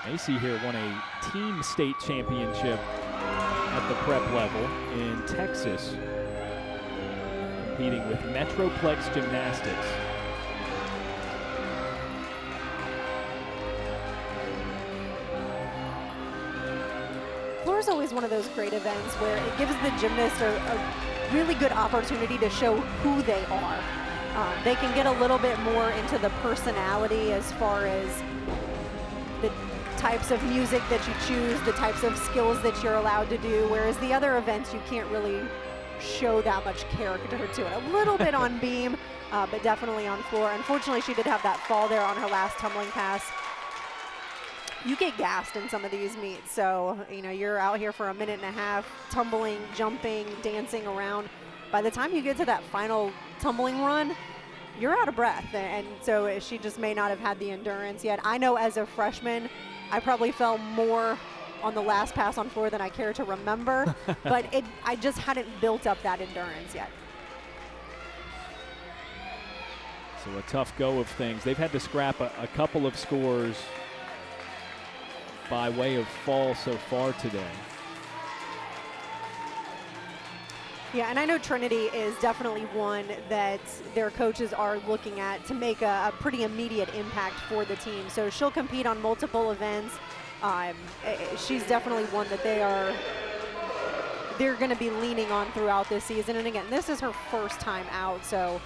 Macy here won a team state championship at the prep level in Texas, competing with Metroplex Gymnastics. Floor is always one of those great events where it gives the gymnast a really good opportunity to show who they are. They can get a little bit more into the personality as far as the types of music that you choose, the types of skills that you're allowed to do, whereas the other events you can't really show that much character to it. A little bit on beam, but definitely on floor. Unfortunately, she did have that fall there on her last tumbling pass. You get gassed in some of these meets, so you're out here for a minute and a half, tumbling, jumping, dancing around. By the time you get to that final tumbling run, you're out of breath, and so she just may not have had the endurance yet. I know as a freshman, I probably fell more on the last pass on floor than I care to remember, but I just hadn't built up that endurance yet. So a tough go of things. They've had to scrap a couple of scores by way of fall so far today. Yeah, and I know Trinity is definitely one that their coaches are looking at to make a pretty immediate impact for the team. So she'll compete on multiple events. She's definitely one that they're going to be leaning on throughout this season. And again, this is her first time out, so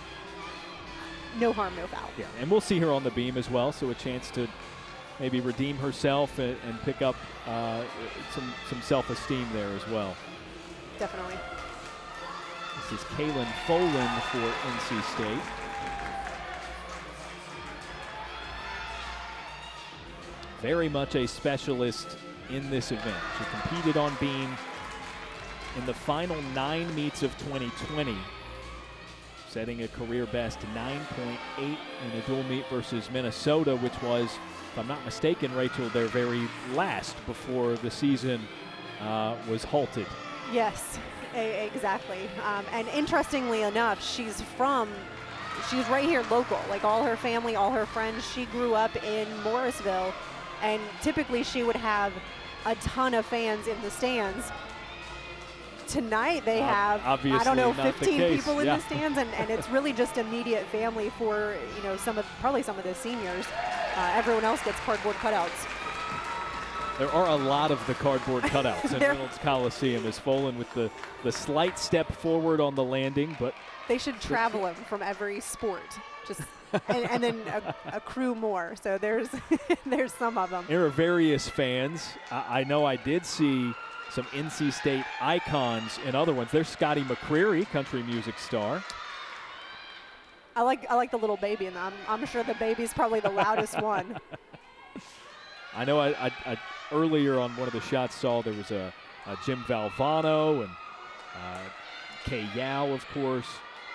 no harm, no foul. Yeah, and we'll see her on the beam as well, so a chance to maybe redeem herself and pick up some self-esteem there as well. Definitely. This is Kaylin Foland for NC State. Very much a specialist in this event. She competed on beam in the final 9 meets of 2020, setting a career best 9.8 in a dual meet versus Minnesota, which was, if I'm not mistaken, Rachel, their very last before the season was halted. Yes, exactly. And interestingly enough, she's right here local. Like all her family, all her friends, she grew up in Morrisville, and typically she would have a ton of fans in the stands. Tonight they have, I don't know, 15 people in the stands, and it's really just immediate family for probably some of the seniors. Everyone else gets cardboard cutouts. There are a lot of the cardboard cutouts in Reynolds Coliseum, as Foland with the slight step forward on the landing, but they should travel him from every sport, just and then accrue more. So there's there's some of them. There are various fans. I know I did see some NC State icons in other ones. There's Scotty McCreery, country music star. I like the little baby in them. I'm sure the baby's probably the loudest one. I know I earlier on one of the shots saw there was a Jim Valvano and Kay Yao, of course.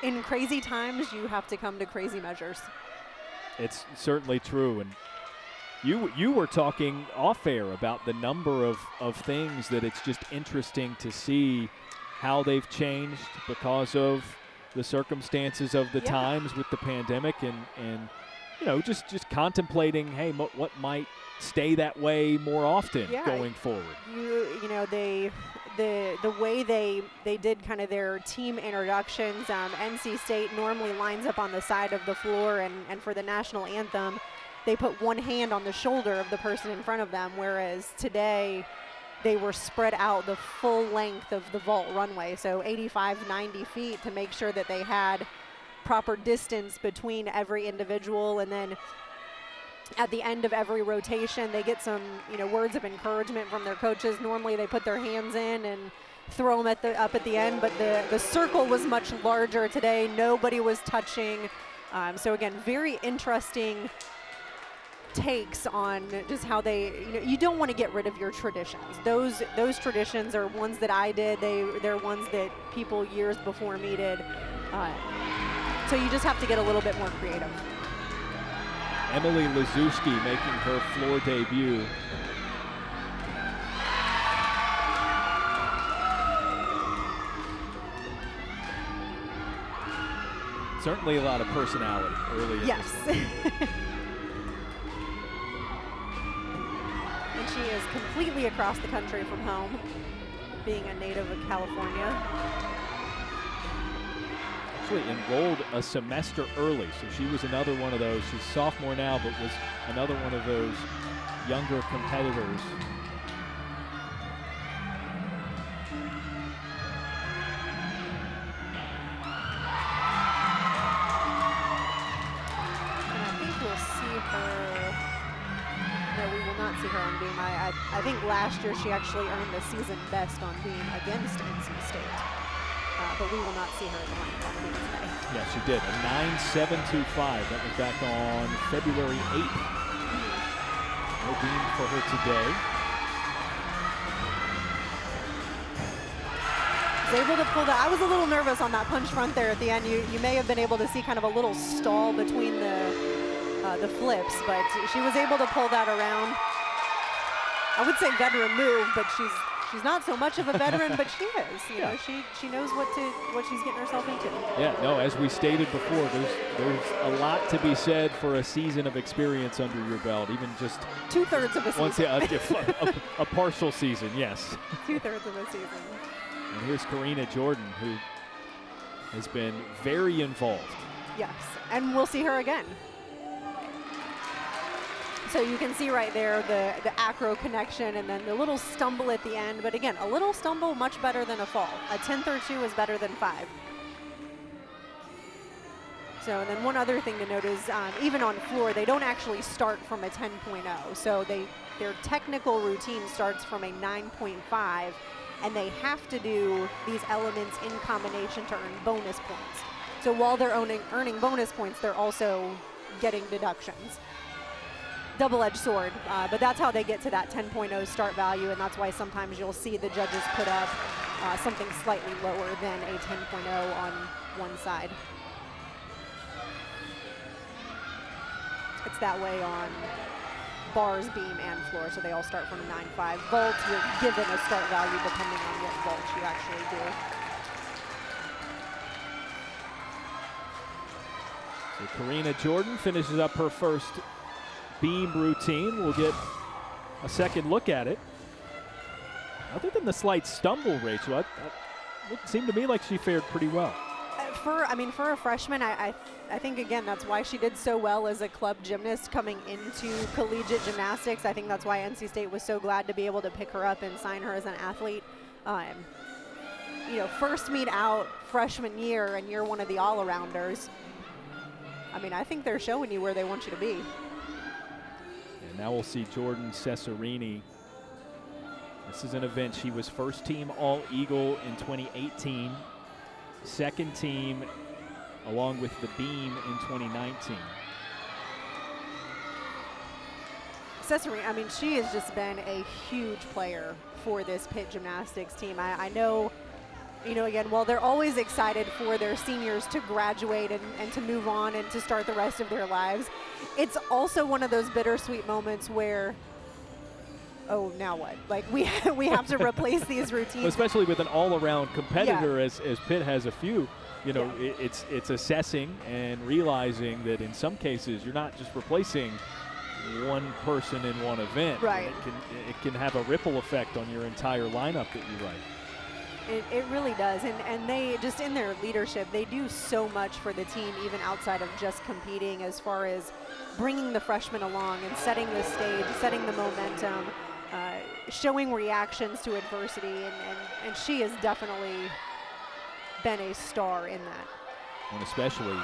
In crazy times, you have to come to crazy measures. It's certainly true. And you were talking off air about the number of things that it's just interesting to see how they've changed because of the circumstances of the times with the pandemic, and just contemplating, hey, what might stay that way more often going forward. The way they did kind of their team introductions, NC State normally lines up on the side of the floor, and for the national anthem, they put one hand on the shoulder of the person in front of them, whereas today they were spread out the full length of the vault runway, so 85, 90 feet, to make sure that they had proper distance between every individual. And then at the end of every rotation, they get some words of encouragement from their coaches. Normally they put their hands in and throw them up at the end, but the circle was much larger today. Nobody was touching. So again, very interesting takes on just how they, you don't want to get rid of your traditions. Those traditions are ones that I did. They're ones that people years before me did. So you just have to get a little bit more creative. Emily Lazuski making her floor debut. Certainly a lot of personality early in yes. this one. And she is completely across the country from home, being a native of California. Actually enrolled a semester early, so she was another one of those. She's a sophomore now, but was another one of those younger competitors. And I think we'll see her. No, we will not see her on beam. I think last year she actually earned the season best on beam against NC State. But we will not see her on beam today. Yeah, she did. A 9.725. That was back on February 8th. No beam for her today. Was able to pull that. I was a little nervous on that punch front there at the end. You may have been able to see kind of a little stall between the flips, but she was able to pull that around. I would say veteran move, but she's not so much of a veteran, but she is. She knows what she's getting herself into. Yeah, no, as we stated before, there's a lot to be said for a season of experience under your belt, even just 2/3 of a season. a partial season, yes. 2/3 of a season. And here's Karina Jordan, who has been very involved. Yes, and we'll see her again. So you can see right there the acro connection and then the little stumble at the end. But again, a little stumble, much better than a fall. A 10th or 2 is better than 5. So, and then one other thing to note is even on floor, they don't actually start from a 10.0. So their technical routine starts from a 9.5, and they have to do these elements in combination to earn bonus points. So while they're earning bonus points, they're also getting deductions. Double-edged sword, but that's how they get to that 10.0 start value, and that's why sometimes you'll see the judges put up something slightly lower than a 10.0 on one side. It's that way on bars, beam, and floor, so they all start from a 9.5. Vault, you're given a start value depending on what vault you actually do. So Karina Jordan finishes up her first beam routine. We'll get a second look at it. Other than the slight stumble, Rachel, it seemed to me like she fared pretty well. For a freshman, I think, again, that's why she did so well as a club gymnast coming into collegiate gymnastics. I think that's why NC State was so glad to be able to pick her up and sign her as an athlete. First meet out freshman year, and you're one of the all-arounders. I think they're showing you where they want you to be. And now we'll see Jordan Cesarini. This is an event. She was first team All-Eagle in 2018. Second team along with the beam in 2019. Cesarini, she has just been a huge player for this Pitt gymnastics team. I know, again, while they're always excited for their seniors to graduate and to move on and to start the rest of their lives, it's also one of those bittersweet moments where, oh, now what? Like, we have to replace these routines. Especially with an all-around competitor, as Pitt has a few. You know, it's assessing and realizing that in some cases you're not just replacing one person in one event. Right. It can have a ripple effect on your entire lineup that you write. It really does, and they just in their leadership, they do so much for the team, even outside of just competing, as far as bringing the freshmen along and setting the stage, setting the momentum, showing reactions to adversity, and she has definitely been a star in that. And especially,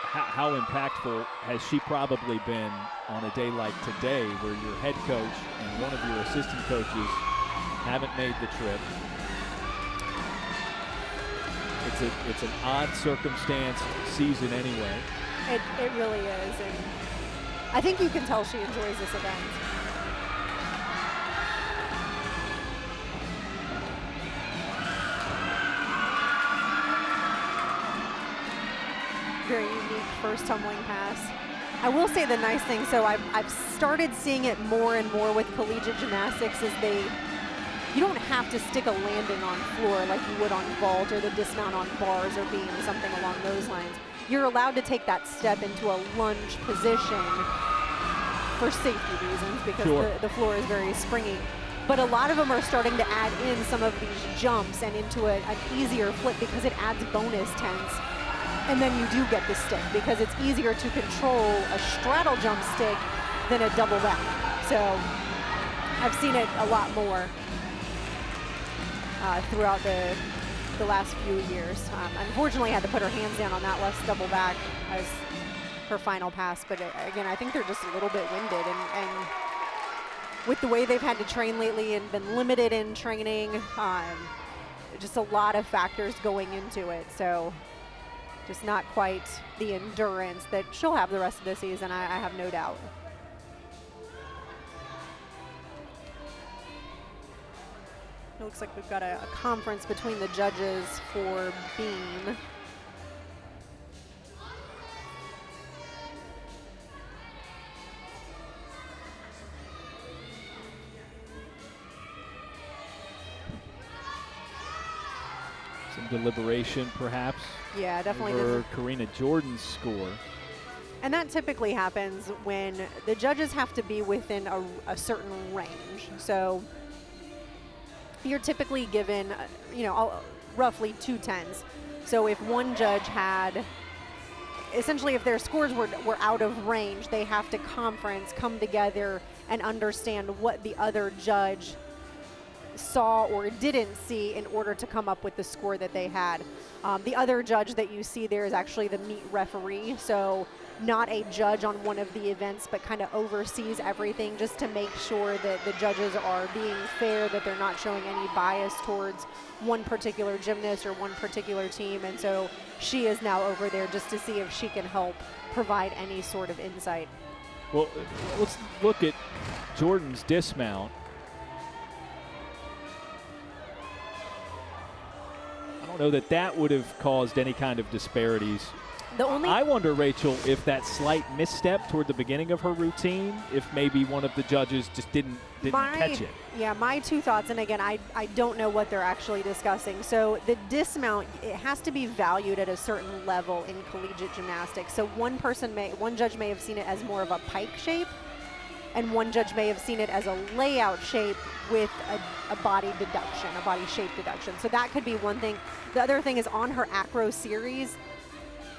how impactful has she probably been on a day like today, where your head coach and one of your assistant coaches haven't made the trip. It's an odd circumstance season anyway. It really is, and I think you can tell she enjoys this event. Very unique first tumbling pass. I will say the nice thing, so I've started seeing it more and more with collegiate gymnastics, is you don't have to stick a landing on floor like you would on vault or the dismount on bars or beam, something along those lines. You're allowed to take that step into a lunge position for safety reasons, because the floor is very springy. But a lot of them are starting to add in some of these jumps and into an easier flip, because it adds bonus tense. And then you do get the stick, because it's easier to control a straddle jump stick than a double back. So I've seen it a lot more throughout the last few years. Unfortunately, I had to put her hands down on that last double back as her final pass. But again, I think they're just a little bit winded. And with the way they've had to train lately and been limited in training, just a lot of factors going into it. So just not quite the endurance that she'll have the rest of the season, I have no doubt. It looks like we've got a conference between the judges for beam. Some deliberation, perhaps. Yeah, definitely. Over Karina Jordan's score. And that typically happens when the judges have to be within a certain range. So you're typically given, roughly 2 10s. So if one judge had, essentially if their scores were out of range, they have to conference, come together, and understand what the other judge saw or didn't see in order to come up with the score that they had. The other judge that you see there is actually the meet referee, so not a judge on one of the events, but kind of oversees everything just to make sure that the judges are being fair, that they're not showing any bias towards one particular gymnast or one particular team. And so she is now over there just to see if she can help provide any sort of insight. Well, let's look at Jordan's dismount. I don't know that would have caused any kind of disparities. I wonder, Rachel, if that slight misstep toward the beginning of her routine, if maybe one of the judges just didn't catch it. Yeah, my 2 thoughts, and again, I don't know what they're actually discussing. So the dismount, it has to be valued at a certain level in collegiate gymnastics. So one judge may have seen it as more of a pike shape, and one judge may have seen it as a layout shape with a body deduction, a body shape deduction. So that could be one thing. The other thing is on her acro series,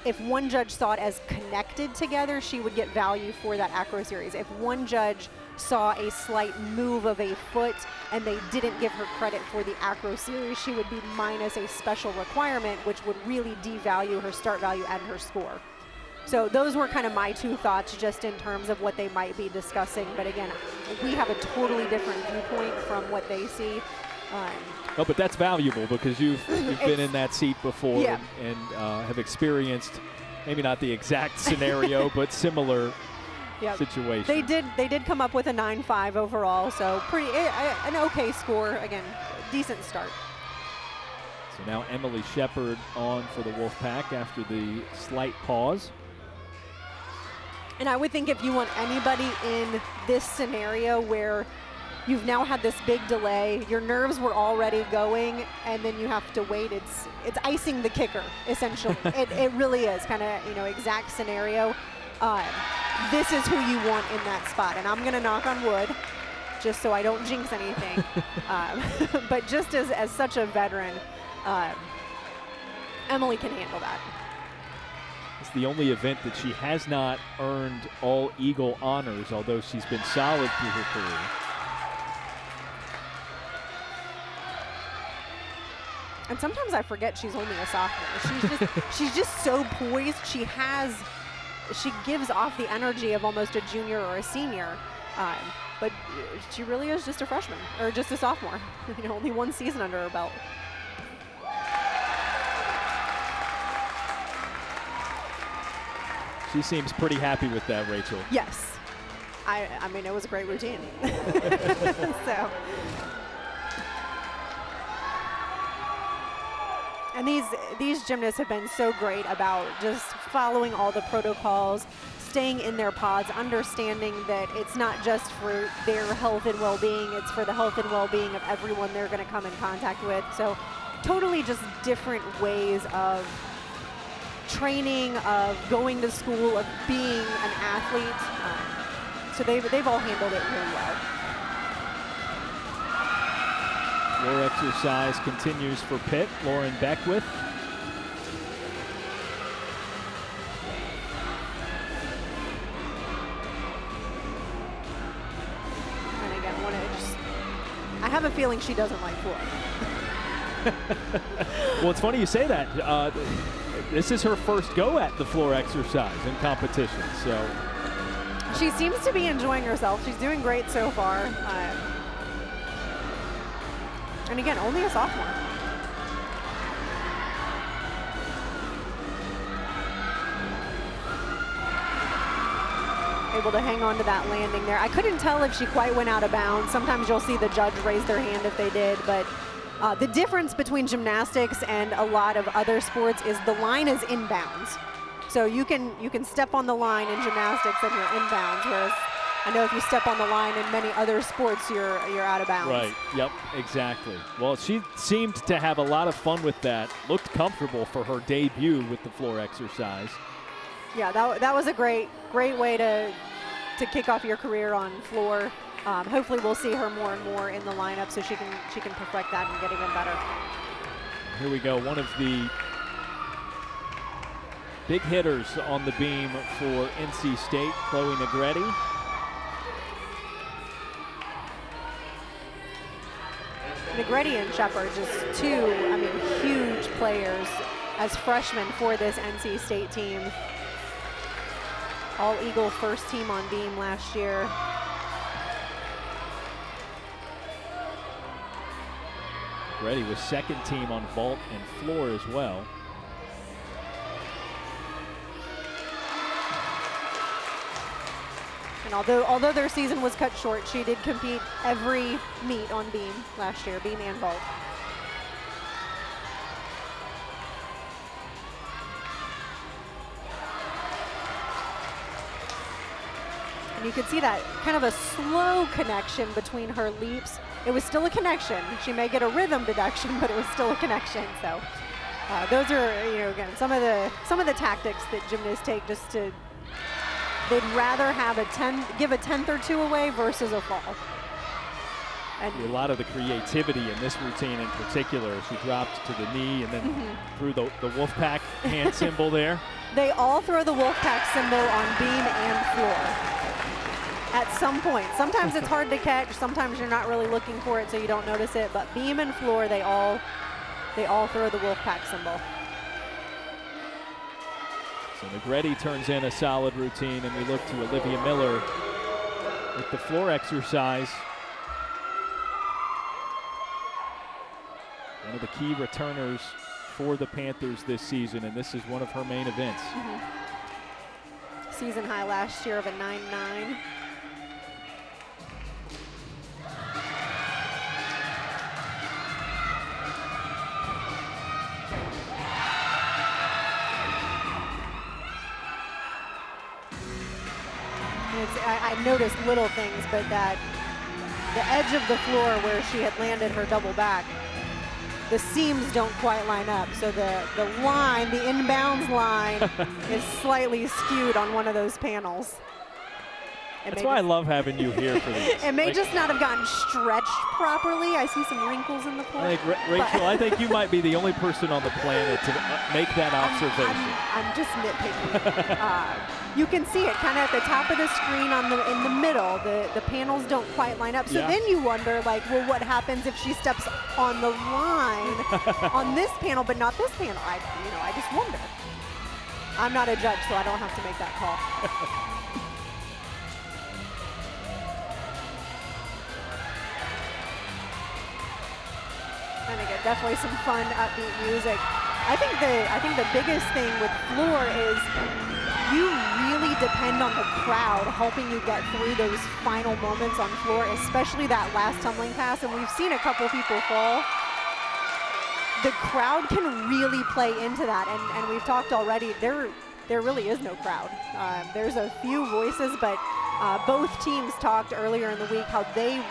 if one judge saw it as connected together, she would get value for that acro series. If one judge saw a slight move of a foot and they didn't give her credit for the acro series, she would be minus a special requirement, which would really devalue her start value and her score. So those were kind of my 2 thoughts just in terms of what they might be discussing. But again, we have a totally different viewpoint from what they see. Oh, but that's valuable because you've been in that seat before, yeah, and have experienced maybe not the exact scenario, but similar situation. They did come up with a 9.5 overall, so pretty an okay score. Again, decent start. So now Emily Shepard on for the Wolfpack after the slight pause. And I would think if you want anybody in this scenario where you've now had this big delay. Your nerves were already going, and then you have to wait. It's icing the kicker, essentially. it really is kind of, you know, exact scenario. This is who you want in that spot, and I'm going to knock on wood just so I don't jinx anything. But just as such a veteran, Emily can handle that. It's the only event that she has not earned all Eagle honors, although she's been solid through her career. And sometimes I forget she's only a sophomore. She's just so poised. She gives off the energy of almost a junior or a senior, but she really is just a freshman or just a sophomore. You know, only one season under her belt. She seems pretty happy with that, Rachel. Yes. I mean, it was a great routine. So. And these gymnasts have been so great about just following all the protocols, staying in their pods, understanding that it's not just for their health and well-being, it's for the health and well-being of everyone they're going to come in contact with. So totally just different ways of training, of going to school, of being an athlete. So they've all handled it really well. Floor exercise continues for Pitt. Lauren Beckwith. And again, I have a feeling she doesn't like floor. Well, it's funny you say that. This is her first go at the floor exercise in competition, so. She seems to be enjoying herself. She's doing great so far. And again, only a sophomore. Able to hang on to that landing there. I couldn't tell if she quite went out of bounds. Sometimes you'll see the judge raise their hand if they did, but the difference between gymnastics and a lot of other sports is the line is inbounds. So you can step on the line in gymnastics and you're inbounds, whereas I know if you step on the line in many other sports, you're out of bounds. Right, yep, exactly. Well, she seemed to have a lot of fun with that. Looked comfortable for her debut with the floor exercise. Yeah, that was a great way to kick off your career on floor. Hopefully we'll see her more and more in the lineup so she can perfect that and get even better. Here we go, one of the big hitters on the beam for NC State, Chloe Negretti. Negretti and Shepard, just two, huge players as freshmen for this NC State team. All Eagle first team on beam last year. Negretti was second team on vault and floor as well. And although their season was cut short, she did compete every meet on beam last year, beam and vault. And you could see that kind of a slow connection between her leaps. It was still a connection. She may get a rhythm deduction, but it was still a connection. So those are, again, some of the tactics that gymnasts take just to. They'd rather have give a tenth or two away versus a fall. And a lot of the creativity in this routine in particular. She dropped to the knee and then threw the Wolfpack hand symbol there. They all throw the Wolfpack symbol on beam and floor at some point. Sometimes it's hard to catch. Sometimes you're not really looking for it, so you don't notice it. But beam and floor, they all throw the Wolfpack symbol. So Negretti turns in a solid routine, and we look to Olivia Miller with the floor exercise. One of the key returners for the Panthers this season, and this is one of her main events. Season high last year of a 9.9. I noticed little things, but that the edge of the floor where she had landed her double back, the seams don't quite line up. So the line, the inbounds line is slightly skewed on one of those panels. That's why I love having you here for these. It may just not have gotten stretched properly. I see some wrinkles in the floor. I think, Rachel, I think you might be the only person on the planet to make that observation. I'm just nitpicking. You can see it kind of at the top of the screen in the middle. The panels don't quite line up. So then you wonder, like, well, what happens if she steps on the line on this panel, but not this panel? I just wonder. I'm not a judge, so I don't have to make that call. And again, definitely some fun, upbeat music. I think the biggest thing with floor is you really depend on the crowd helping you get through those final moments on floor, especially that last tumbling pass. And we've seen a couple people fall. The crowd can really play into that, and we've talked already. There really is no crowd. There's a few voices, but both teams talked earlier in the week how they,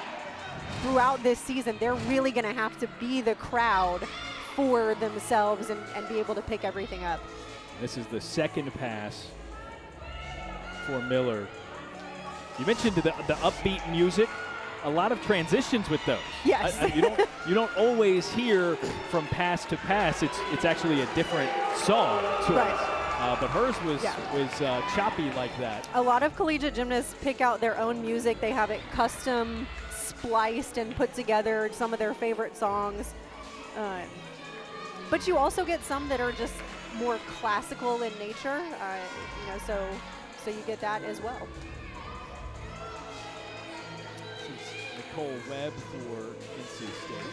throughout this season, they're really going to have to be the crowd for themselves and be able to pick everything up. This is the second pass for Miller. You mentioned the upbeat music. A lot of transitions with those. Yes. You don't always hear from pass to pass. It's actually a different song choice. Right. But hers was choppy like that. A lot of collegiate gymnasts pick out their own music. They have it custom spliced and put together, some of their favorite songs. But you also get some that are just more classical in nature, so you get that as well. This is Nicole Webb for NC State.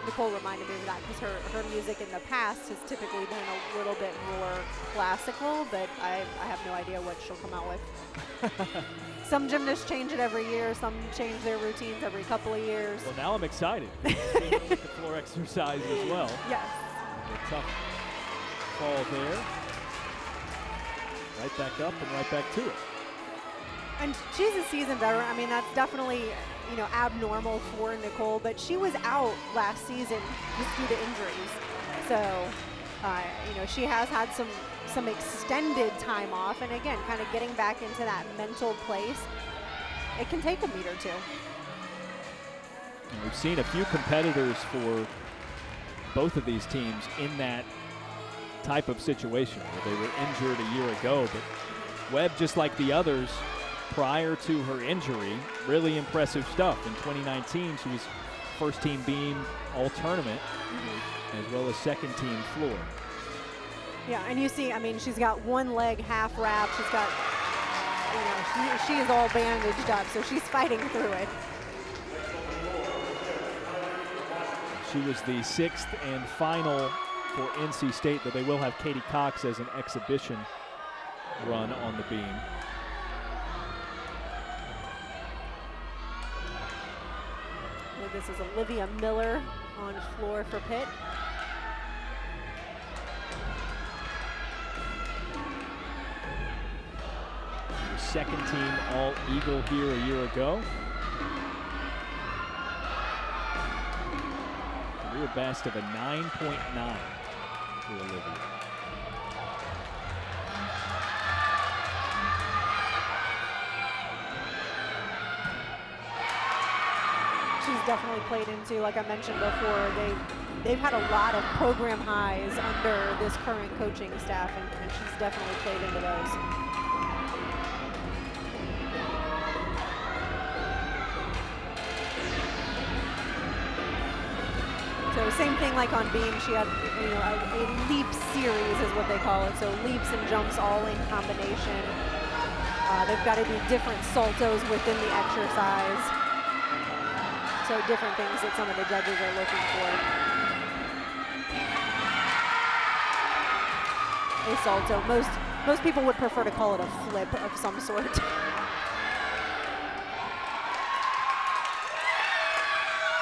Nicole reminded me of that because her music in the past has typically been a little bit more classical, but I have no idea what she'll come out with. Some gymnasts change it every year. Some change their routines every couple of years. Well, now I'm excited. With the floor exercise as well. Yes. A tough fall there. Right back up and right back to it. And she's a seasoned veteran. I mean, that's definitely, abnormal for Nicole, but she was out last season just due to injuries. So, she has had some extended time off, and again, kind of getting back into that mental place. It can take a meet or two. And we've seen a few competitors for both of these teams in that type of situation where they were injured a year ago, but Webb, just like the others prior to her injury, really impressive stuff. In 2019, she was first team beam all-tournament, as well as second team floor. Yeah, and you see, she's got one leg half wrapped. She's got, she is all bandaged up, so she's fighting through it. She was the sixth and final for NC State, but they will have Katie Cox as an exhibition run on the beam. This is Olivia Miller on floor for Pitt. Second team All-Eagle here a year ago. Career best of a 9.9 for Olivia. She's definitely played into, like I mentioned before, they've had a lot of program highs under this current coaching staff, and she's definitely played into those. So same thing like on beam, she had a leap series is what they call it. So leaps and jumps all in combination. They've got to do different saltos within the exercise. So different things that some of the judges are looking for. A salto. Most people would prefer to call it a flip of some sort.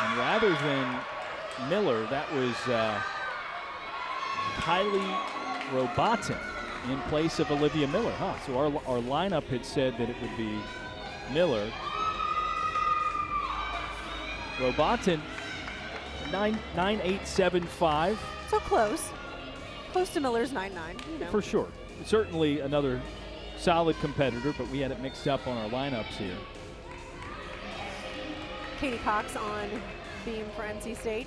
And rather than Miller, that was Kylie Robotin in place of Olivia Miller. So our lineup had said that it would be Miller. Robotin 9.9875. So close. Close to Miller's 9.9. You know. For sure. Certainly another solid competitor, but we had it mixed up on our lineups here. Katie Cox on beam for NC State.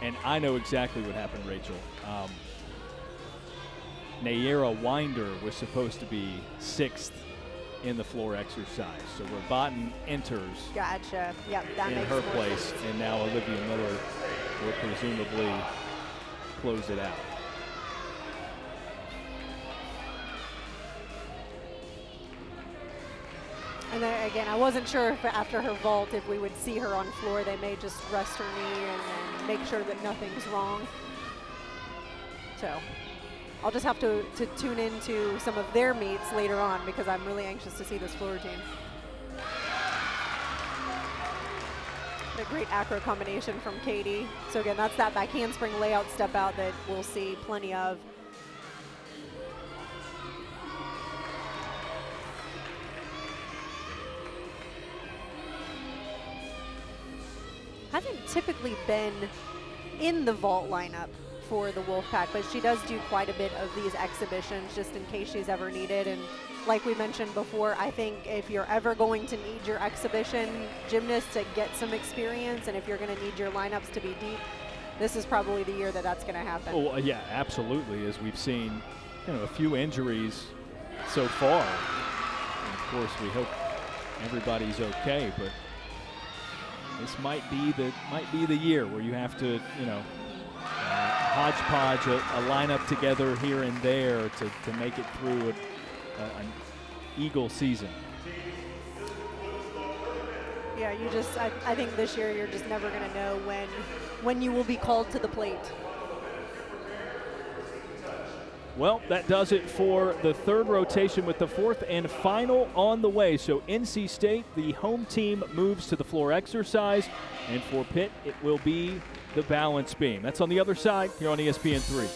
And I know exactly what happened, Rachel. Nayera Winder was supposed to be 6th in the floor exercise. So Robotin enters Gotcha. Yep, that in makes her more place, sense. and now Olivia Miller will presumably close it out. And then again, I wasn't sure if after her vault if we would see her on floor. They may just rest her knee and then make sure that nothing's wrong. So I'll just have to tune into some of their meets later on because I'm really anxious to see this floor routine. A great acro combination from Katie. So again, that's that back handspring layout step out that we'll see plenty of. Hasn't typically been in the vault lineup for the Wolfpack, but she does do quite a bit of these exhibitions just in case she's ever needed. And like we mentioned before, I think if you're ever going to need your exhibition gymnast to get some experience, and if you're going to need your lineups to be deep, this is probably the year that that's going to happen. Oh, yeah, absolutely. As we've seen, a few injuries so far. And of course, we hope everybody's okay, but this might be the year where you have to, hodgepodge a lineup together here and there to make it through an Eagle season. Yeah, I think this year you're just never going to know when you will be called to the plate. Well, that does it for the third rotation with the fourth and final on the way. So NC State, the home team, moves to the floor exercise, and for Pitt, it will be the balance beam. That's on the other side here on ESPN3.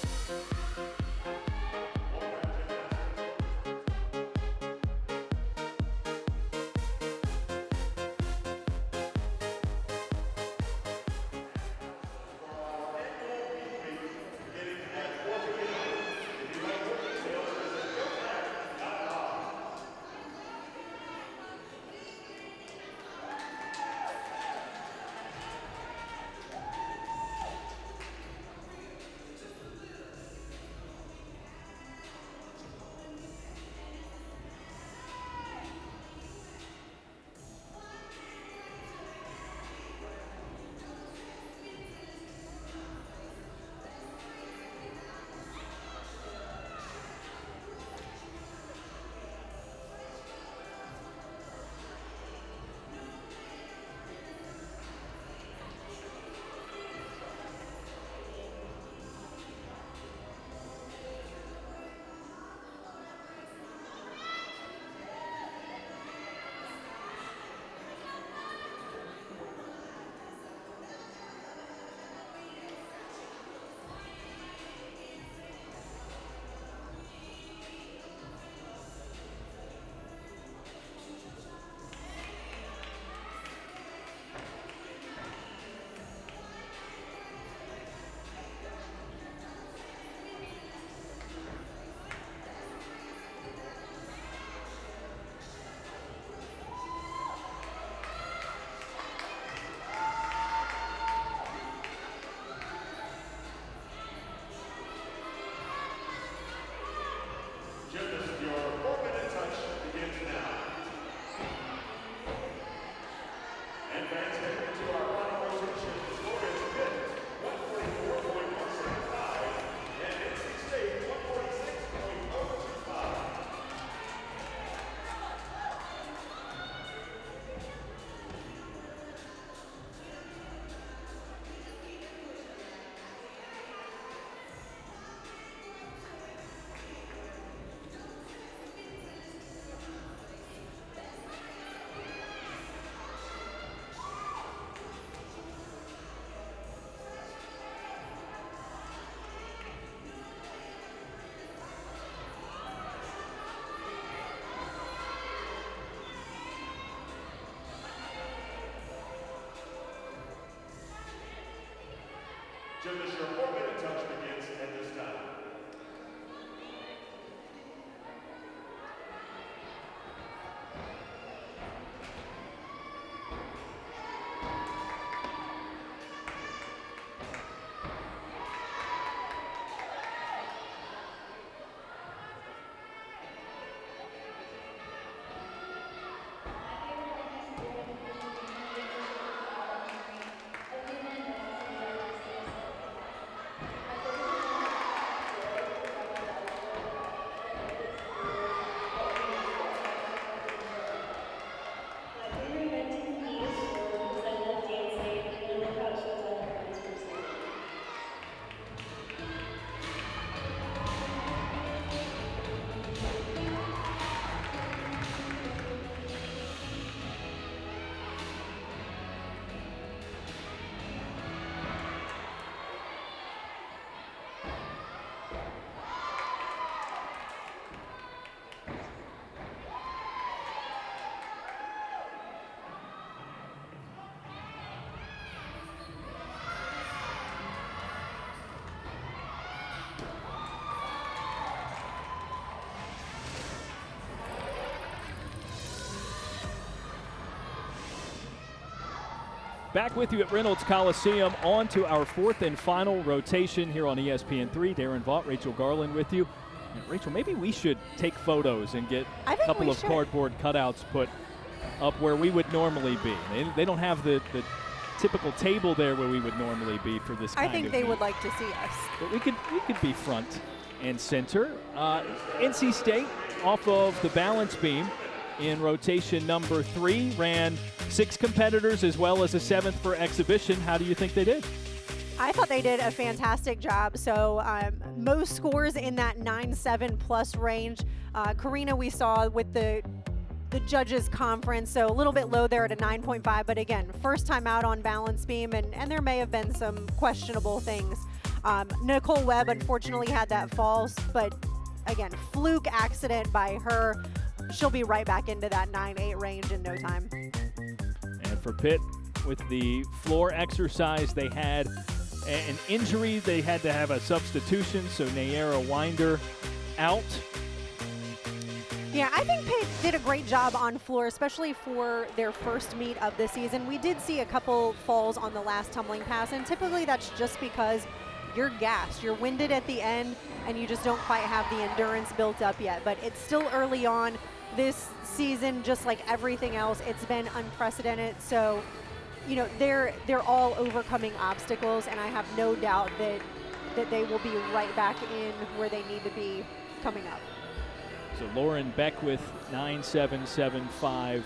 Gymnasts, your 4-minute touch begins at this time. Back with you at Reynolds Coliseum. On to our 4th and final rotation here on ESPN3. Daron Vaught, Rachel Garland with you. And Rachel, maybe we should take photos and get a couple of cardboard cutouts put up where we would normally be. They don't have the typical table there where we would normally be for this kind of I think they would like to see us. But we could be front and center. NC State off of the balance beam in rotation number 3, ran 6 competitors as well as a 7th for exhibition. How do you think they did? I thought they did a fantastic job. So most scores in that 9-7 plus range. Karina we saw with the judges conference, so a little bit low there at a 9.5, but again, first time out on balance beam, and there may have been some questionable things. Nicole Webb unfortunately had that fall, but again, fluke accident by her. She'll be right back into that 9-8 range in no time. And for Pitt, with the floor exercise, they had an injury. They had to have a substitution, so Nayera Winder out. Yeah, I think Pitt did a great job on floor, especially for their first meet of the season. We did see a couple falls on the last tumbling pass, and typically that's just because you're gassed, you're winded at the end, and you just don't quite have the endurance built up yet. But it's still early on. This season, just like everything else, it's been unprecedented. So, you know, they're all overcoming obstacles, and I have no doubt that they will be right back in where they need to be coming up. So Lauren Beckwith, 9.775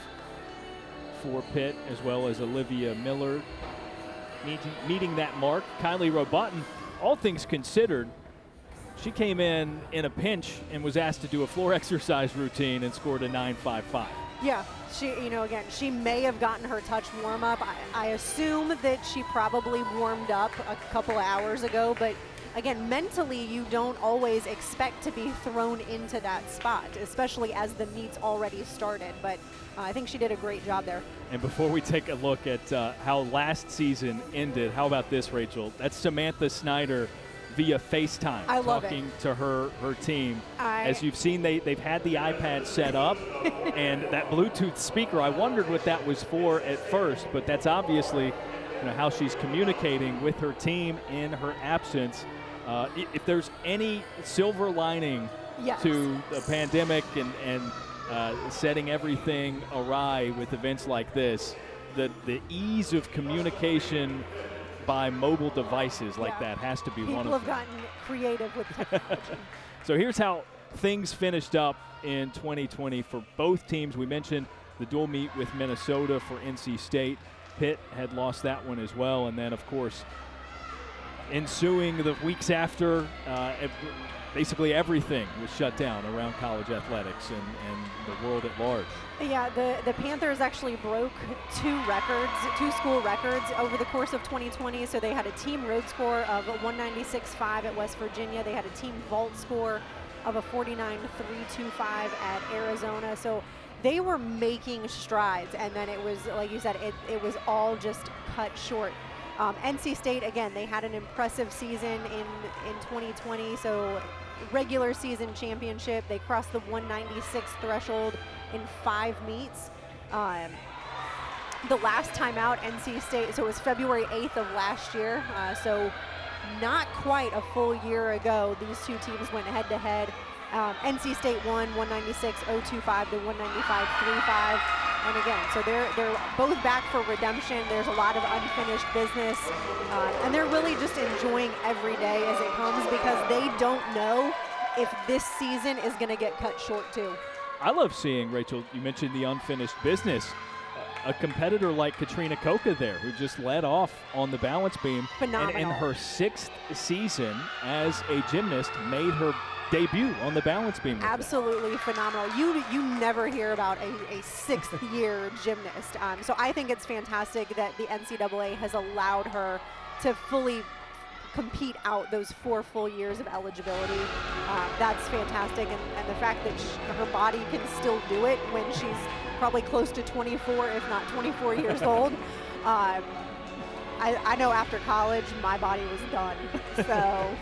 for Pitt, as well as Olivia Miller meeting that mark. Kylie Robotin, all things considered, she came in a pinch and was asked to do a floor exercise routine and scored a 9.55. Yeah, again, she may have gotten her touch warm up. I assume that she probably warmed up a couple of hours ago, but again, mentally, you don't always expect to be thrown into that spot, especially as the meet's already started. But I think she did a great job there. And before we take a look at how last season ended, how about this, Rachel? That's Samantha Snyder via FaceTime talking to her team. As you've seen, they've had the iPad set up and that Bluetooth speaker, I wondered what that was for at first, but that's obviously how she's communicating with her team in her absence. If there's any silver lining to the pandemic and setting everything awry with events like this, the ease of communication by mobile devices like that has to be one of them. People have gotten creative with technology. So here's how things finished up in 2020 for both teams. We mentioned the dual meet with Minnesota for NC State. Pitt had lost that one as well. And then, of course, ensuing the weeks after, basically everything was shut down around college athletics and the world at large. Yeah, the Panthers actually broke two school records over the course of 2020. So they had a team road score of 196.5 at West Virginia. They had a team vault score of a 49.325 at Arizona. So they were making strides, and then it was, like you said, it was all just cut short. NC State, again, they had an impressive season in 2020, so regular season championship. They crossed the 196 threshold in 5 meets. The last time out, NC State, so it was February 8th of last year, so not quite a full year ago, these two teams went head-to-head. NC State won 196.025 to 195.35. And again, so they're both back for redemption. There's a lot of unfinished business. And they're really just enjoying every day as it comes because they don't know if this season is going to get cut short too. I love seeing, Rachel, you mentioned the unfinished business. A competitor like Katrina Koka there, who just led off on the balance beam. Phenomenal. And in her 6th season as a gymnast, made her debut on the balance beam. Absolutely phenomenal. You never hear about a 6th year gymnast. So I think it's fantastic that the NCAA has allowed her to fully compete out those 4 full years of eligibility. That's fantastic. And the fact that her body can still do it when she's probably close to 24, if not 24 years old. I know after college, my body was done. So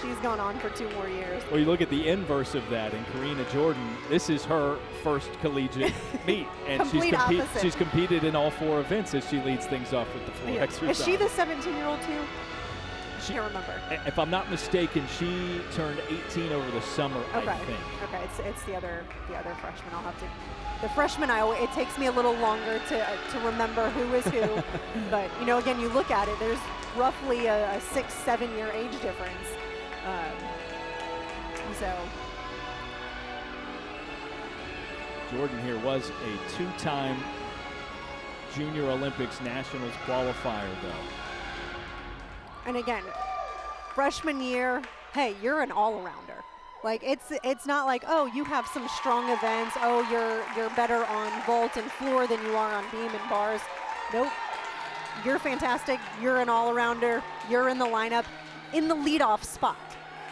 she's gone on for 2 more years. Well, you look at the inverse of that in Karina Jordan. This is her first collegiate meet, and she's competed in all 4 events as she leads things off with the floor exercise. Is she the 17-year-old too? I can't remember. If I'm not mistaken, she turned 18 over the summer, okay. I think. Okay, it's the other freshman. I'll have to. The freshman, it takes me a little longer to remember who is who. But, you know, again, you look at it, there's roughly a 6-7 year age difference. So Jordan here was a 2-time Junior Olympics Nationals qualifier, though. And again, freshman year, hey, you're an all-arounder. Like it's not like, oh, you have some strong events. Oh, you're better on vault and floor than you are on beam and bars. Nope. You're fantastic. You're an all-arounder. You're in the lineup in the leadoff spot.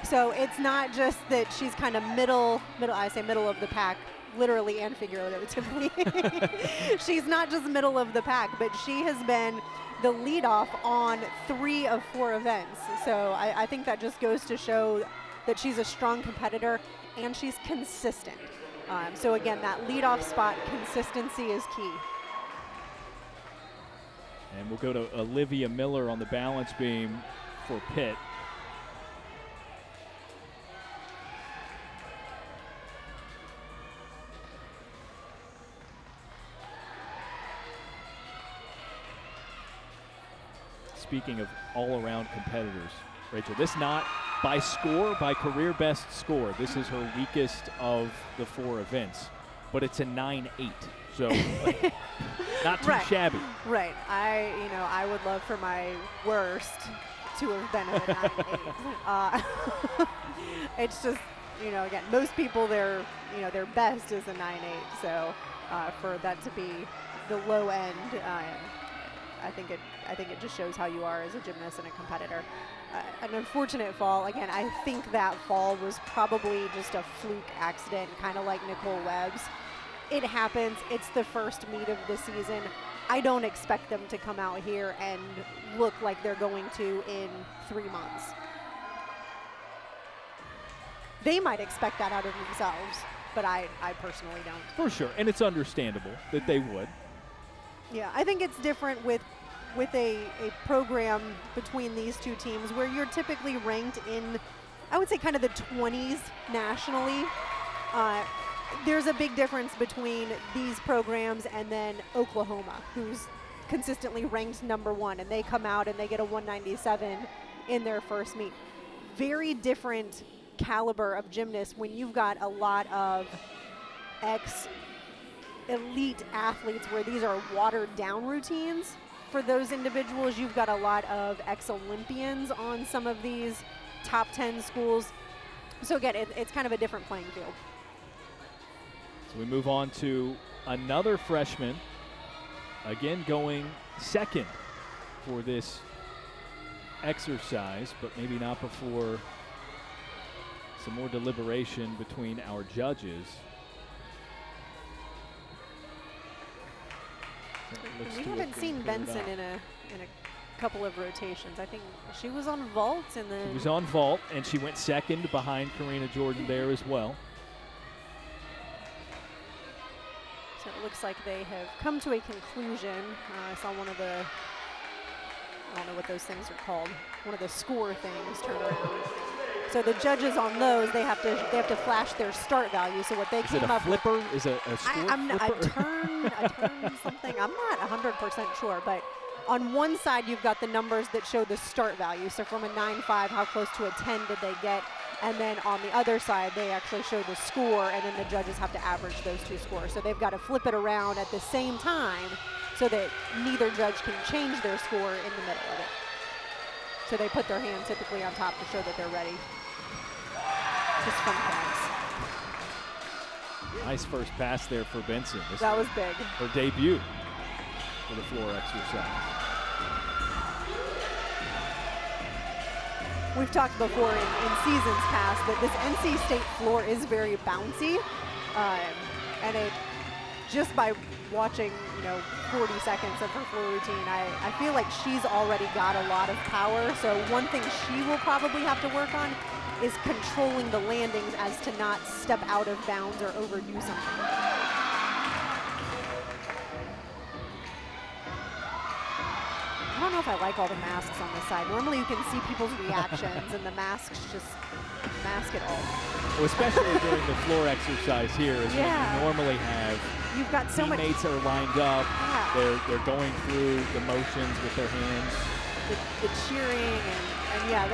So it's not just that she's kind of middle, I say middle of the pack, literally and figuratively. She's not just middle of the pack, but she has been the leadoff on 3 of 4 events. So I think that just goes to show that she's a strong competitor and she's consistent. So again, that leadoff spot consistency is key. And we'll go to Olivia Miller on the balance beam for Pitt. Speaking of all-around competitors, Rachel, this not by score, by career best score. This is her weakest of the 4 events, but it's a 9.8, so not too shabby. Right. I would love for my worst to have been at a 9.8. It's just, again, most people their best is a 9.8. So for that to be the low end, I think it just shows how you are as a gymnast and a competitor. An unfortunate fall. Again, I think that fall was probably just a fluke accident, kind of like Nicole Webb's. It happens. It's the first meet of the season. I don't expect them to come out here and look like they're going to in 3 months. They might expect that out of themselves, but I personally don't. For sure, and it's understandable that they would. Yeah, I think it's different with a program between these two teams where you're typically ranked in, I would say, kind of the 20s nationally. There's a big difference between these programs and then Oklahoma, who's consistently ranked #1, and they come out and they get a 197 in their first meet. Very different caliber of gymnasts when you've got a lot of elite athletes where these are watered down routines. For those individuals, you've got a lot of ex-Olympians on some of these top 10 schools. So again, it's kind of a different playing field. So we move on to another freshman, again going second for this exercise, but maybe not before some more deliberation between our judges. We haven't seen Benson in a couple of rotations. I think she was on vault and then She was on vault, and she went second behind Karina Jordan there as well. so it looks like they have come to a conclusion. I saw one of the, I don't know what those things are called, one of the score things turn around. So the judges on those, they have to flash their start value. So what they Is came it a up with, flipper? Is it a score I'm not, a flipper? turn something. I'm not 100% sure, but on one side you've got the numbers that show the start value. So from a 9.5, how close to a 10 did they get? And then on the other side, they actually show the score, and then the judges have to average those two scores. So they've got to flip it around at the same time so that neither judge can change their score in the middle of it. So they put their hand typically on top to show that they're ready. Just fun facts. Nice first pass there for Benson. That was big. Her debut for the floor exercise. We've talked before in seasons past that this NC State floor is very bouncy, and it just by watching 40 seconds of her floor routine, I feel like she's already got a lot of power. So one thing she will probably have to work on is controlling the landings as to not step out of bounds or overdo something. I don't know if I like all the masks on this side. Normally you can see people's reactions and the masks just mask it all. Well, especially during the floor exercise here is when you normally have You've got so much. teammates are lined up. Yeah. They're going through the motions with their hands. The cheering and yeah,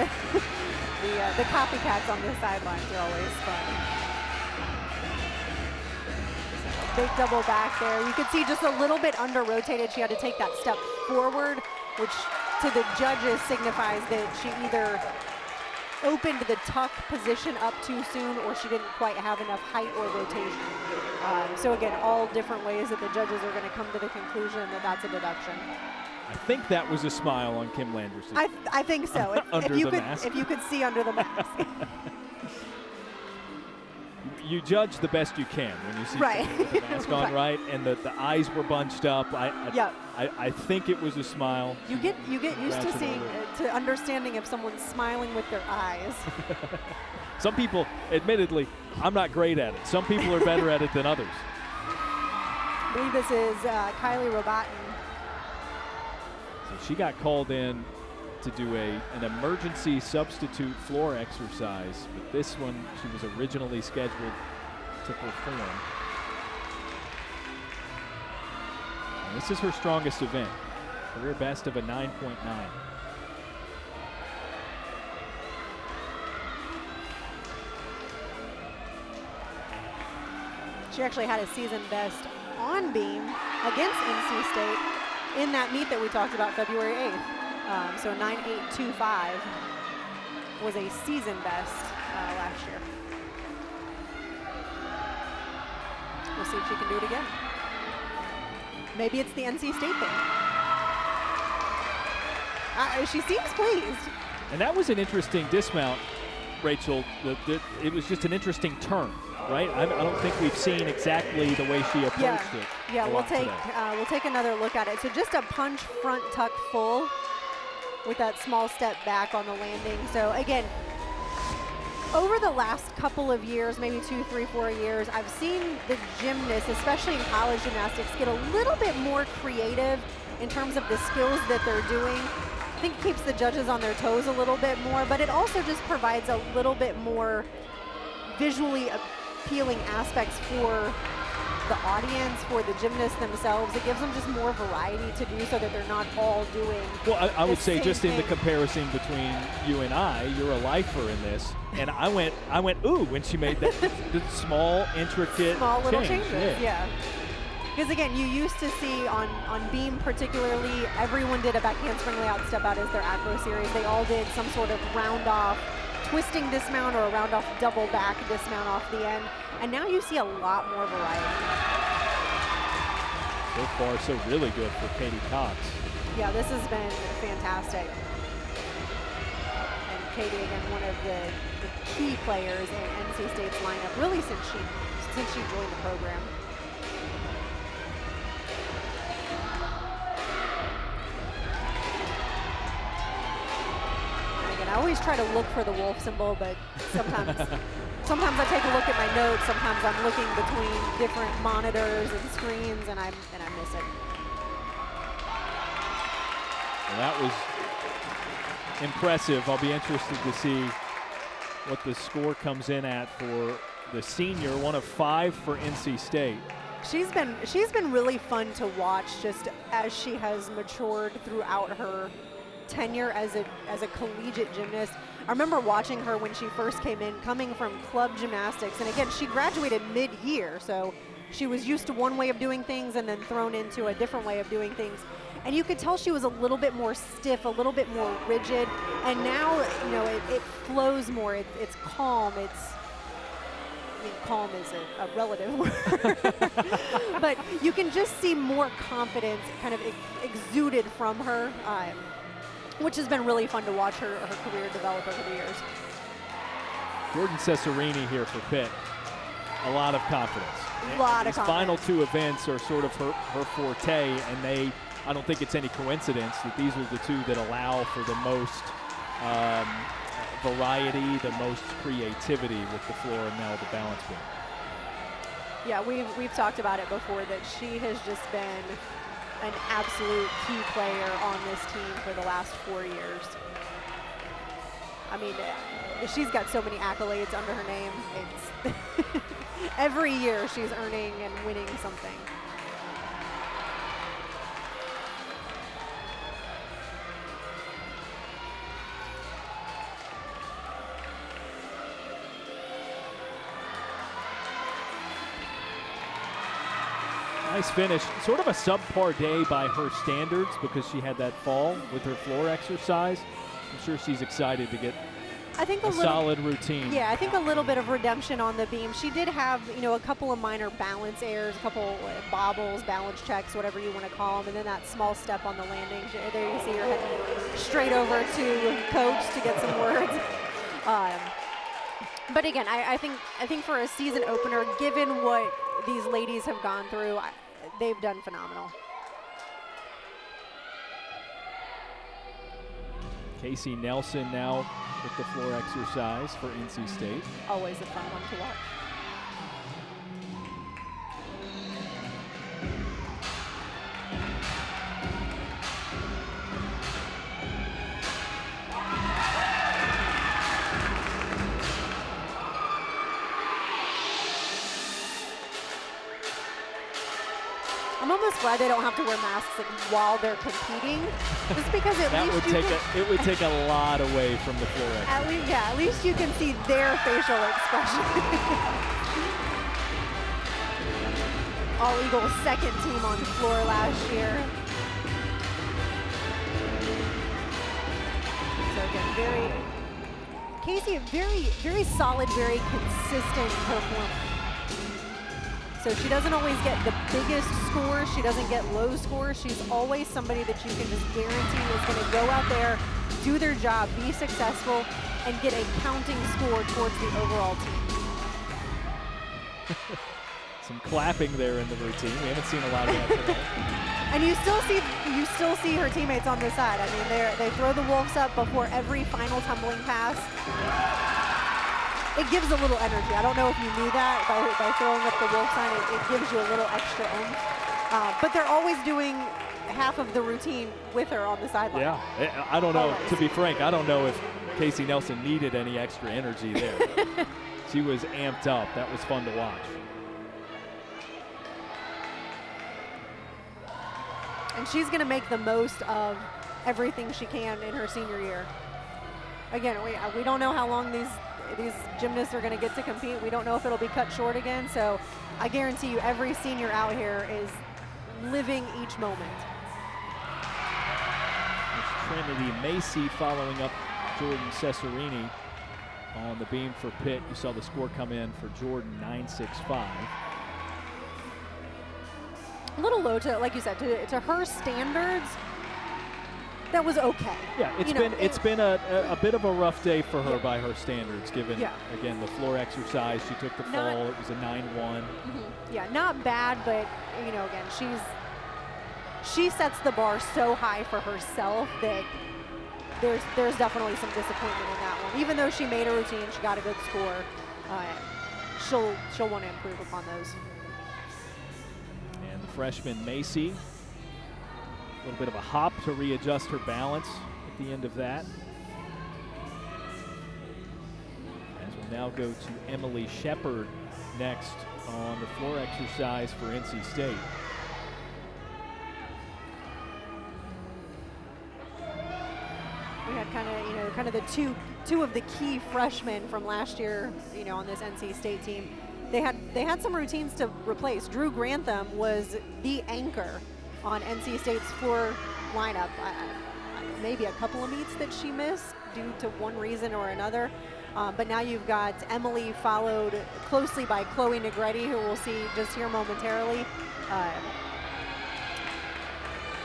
the copycats on the sidelines are always fun. So big double back there. You could see just a little bit under rotated. She had to take that step forward, which to the judges signifies that she either opened the tuck position up too soon or she didn't quite have enough height or rotation. So again, all different ways that the judges are going to come to the conclusion that that's a deduction. I think that was a smile on Kim Landerson. I think so. Under the mask. If you could see under the mask. You judge the best you can when you see Right. the mask on, right? And the eyes were bunched up. I think it was a smile. You get used to Scratching seeing, over. to understanding if someone's smiling with their eyes. Some people, admittedly, I'm not great at it. Some people are better at it than others. I believe this is Kylie Robatin. So she got called in to do an emergency substitute floor exercise, but this one she was originally scheduled to perform. And this is her strongest event, career best of a 9.9. She actually had a season best on beam against NC State in that meet that we talked about February 8th. So 9.825 was a season best last year. We'll see if she can do it again. Maybe it's the NC State thing. She seems pleased. And that was an interesting dismount, Rachel. It was just an interesng turn, right? I don't think we've seen exactly the way she approached it. Yeah, we'll take another look at it. So just a punch front tuck full with that small step back on the landing. So again, over the last couple of years, maybe 2, 3, 4 years, I've seen the gymnasts, especially in college gymnastics, get a little bit more creative in terms of the skills that they're doing. I think it keeps the judges on their toes a little bit more, but it also just provides a little bit more visually appealing aspects for the audience, for the gymnasts themselves. It gives them just more variety to do so that they're not all doing. Well, I would say just in the thing. comparison between you and I, you're a lifer in this, and I went ooh when she made that the small intricate little change. changes. Yeah. Because again, you used to see on beam particularly, everyone did a back handspring layout step out as their acro series. They all did some sort of round off twisting dismount or a round off double back dismount off the end. And now you see a lot more variety. So far, so really good for Katie Cox. Yeah, this has been fantastic. And Katie, again, one of the key players in NC State's lineup, really since she joined the program. always try to look for the wolf symbol, but sometimes I take a look at my notes. Sometimes I'm looking between different monitors and screens, and I miss it. Well, that was impressive. I'll be interested to see what the score comes in at for the senior, one of 5 for NC State. She's been really fun to watch just as she has matured throughout her tenure as a collegiate gymnast. I remember watching her when she first came in, coming from club gymnastics, and again, she graduated mid-year, so she was used to one way of doing things and then thrown into a different way of doing things. And you could tell she was a little bit more stiff, a little bit more rigid, and now, you know, it flows more. It's calm. I mean, calm is a relative word, but you can just see more confidence kind of exuded from her, which has been really fun to watch her career develop over the years. Jordan Cesarini here for Pitt. A lot of confidence. A lot of These confidence. final 2 events are sort of her forte, and I don't think it's any coincidence that these are the 2 that allow for the most variety, the most creativity with the floor and now the balance beam. Yeah, we've talked about it before that she has just been an absolute key player on this team for the last 4 years. I mean, she's got so many accolades under her name. It's every year she's earning and winning something. Nice finish. Sort of a subpar day by her standards because she had that fall with her floor exercise. I'm sure she's excited to get a solid routine. Yeah, I think a little bit of redemption on the beam. She did have, you know, a couple of minor balance errors, a couple bobbles, balance checks, whatever you want to call them, and then that small step on the landing. There you see her heading straight over to coach to get some words. But again, I think for a season opener, given what these ladies have gone through, they've done phenomenal. Casey Nelson now with the floor exercise for NC State. Always a fun one to watch. I'm almost glad they don't have to wear masks while they're competing, just because at least it would take a lot away from the floor exercise. At least you can see their facial expression. All Eagles' second team on the floor last year. So again, Casey, very solid, very consistent performance. So she doesn't always get the biggest scores. She doesn't get low scores. She's always somebody that you can just guarantee is going to go out there, do their job, be successful, and get a counting score towards the overall team. Some clapping there in the routine. We haven't seen a lot of that today. And you still see her teammates on the side. I mean, they throw the Wolves up before every final tumbling pass. It gives a little energy. I don't know if you knew that by throwing up the Wolf sign, it gives you a little extra oomph. But they're always doing half of the routine with her on the sideline. Yeah, I don't know. Always. To be frank, I don't know if Casey Nelson needed any extra energy there. She was amped up. That was fun to watch. And she's going to make the most of everything she can in her senior year. Again, we don't know how long these gymnasts are going to get to compete. We don't know if it'll be cut short again. So I guarantee you every senior out here is living each moment. It's Trinity Macy following up Jordan Cesarini on the beam for Pitt. You saw the score come in for Jordan, 9.65. A little low to, like you said, to her standards. That was okay. Yeah, it's been a bit of a rough day for her by her standards, given again the floor exercise. She took the fall. It was a 9-1. Mm-hmm. Yeah, not bad, but again, she sets the bar so high for herself that there's definitely some disappointment in that one. Even though she made a routine, she got a good score. She'll want to improve upon those. And the freshman Macy, a little bit of a hop to readjust her balance at the end of that. As we'll now go to Emily Shepard next on the floor exercise for NC State. We had kind of the two of the key freshmen from last year, on this NC State team. They had some routines to replace. Drew Grantham was the anchor on NC State's floor lineup. Maybe a couple of meets that she missed due to one reason or another. But now you've got Emily, followed closely by Chloe Negretti, who we'll see just here momentarily.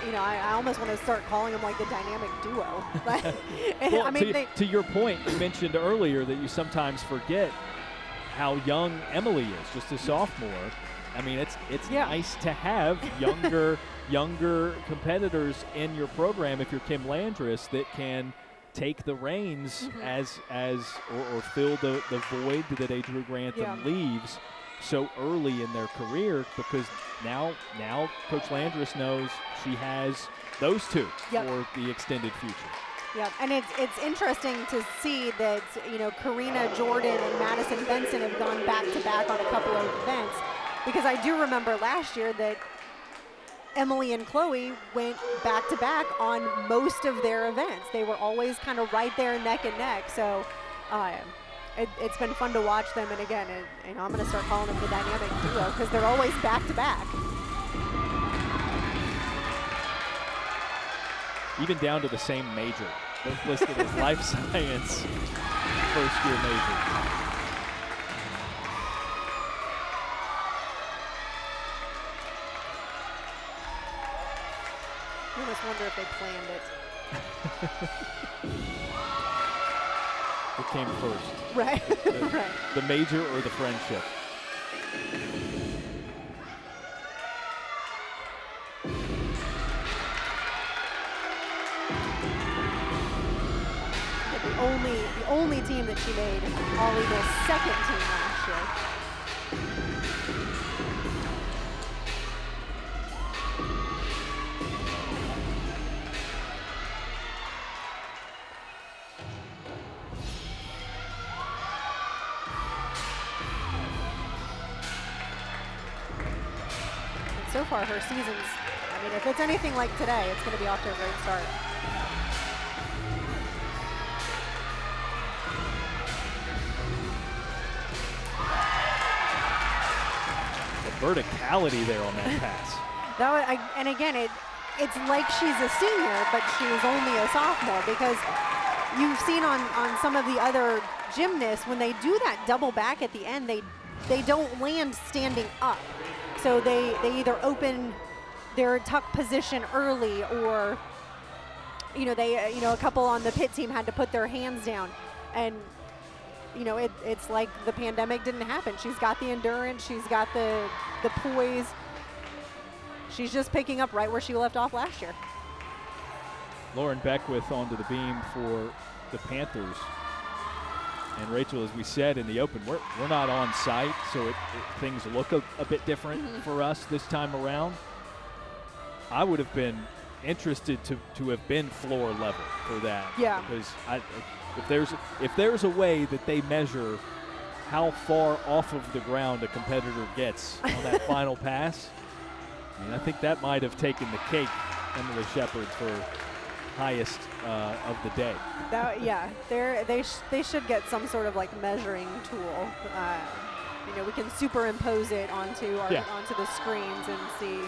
I almost want to start calling them like the dynamic duo. But well, I mean, to your point, you mentioned earlier that you sometimes forget how young Emily is, just a sophomore. I mean, it's nice to have younger competitors in your program if you're Kim Landris that can take the reins or fill the void that a Drew Grantham leaves so early in their career, because now Coach Landris knows she has those two for the extended future. Yeah, and it's interesting to see that, Karina Jordan and Madison Benson have gone back-to-back on a couple of events, because I do remember last year that Emily and Chloe went back-to-back on most of their events. They were always kind of right there neck and neck, so it's been fun to watch them. And again, I'm going to start calling them the dynamic duo because they're always back-to-back. Even down to the same major. Both listed as life science first-year majors. You almost wonder if they planned it. What came first? Right. Right. The major or the friendship? The only team that she made All Eagles' second team last year. And so far, her season's, if it's anything like today, it's going to be off to a great start. Verticality there on that pass. And again, it's like she's a senior, but she's only a sophomore, because you've seen on some of the other gymnasts, when they do that double back at the end, they don't land standing up. So they either open their tuck position early, or a couple on the Pitt team had to put their hands down, and it's like the pandemic didn't happen. She's got the endurance, she's got the poise. She's just picking up right where she left off last year. Lauren Beckwith onto the beam for the Panthers. And Rachel, as we said in the open, we're not on site, so things look a bit different for us this time around. I would have been interested to have been floor level for that. Yeah. Because if there's a way that they measure how far off of the ground a competitor gets on that final pass, I think that might have taken the cake, Emily Shepard, for highest of the day. They should get some sort of measuring tool. We can superimpose it onto the screens and see.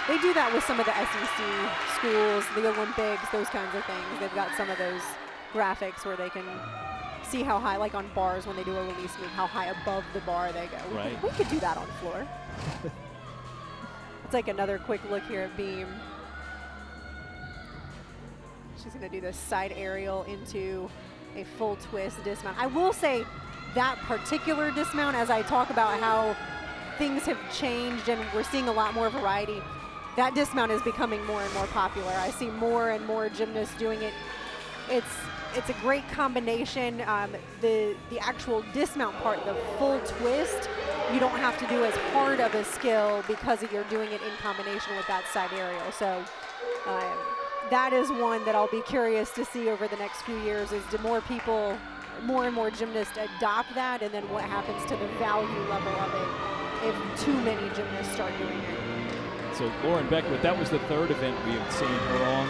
They do that with some of the SEC schools, the Olympics, those kinds of things. They've got some of those graphics where they can see how high, like on bars when they do a release meet, how high above the bar they go. We could do that on floor. Let's take another quick look here at beam. She's going to do this side aerial into a full twist dismount. I will say that particular dismount, as I talk about how things have changed and we're seeing a lot more variety, that dismount is becoming more and more popular. I see more and more gymnasts doing it. It's a great combination. The actual dismount part, the full twist, you don't have to do as hard of a skill because you're doing it in combination with that side aerial. So that is one that I'll be curious to see over the next few years, is do more people, more and more gymnasts adopt that, and then what happens to the value level of it if too many gymnasts start doing it. So Lauren Beckwith, that was the third event we have seen her on.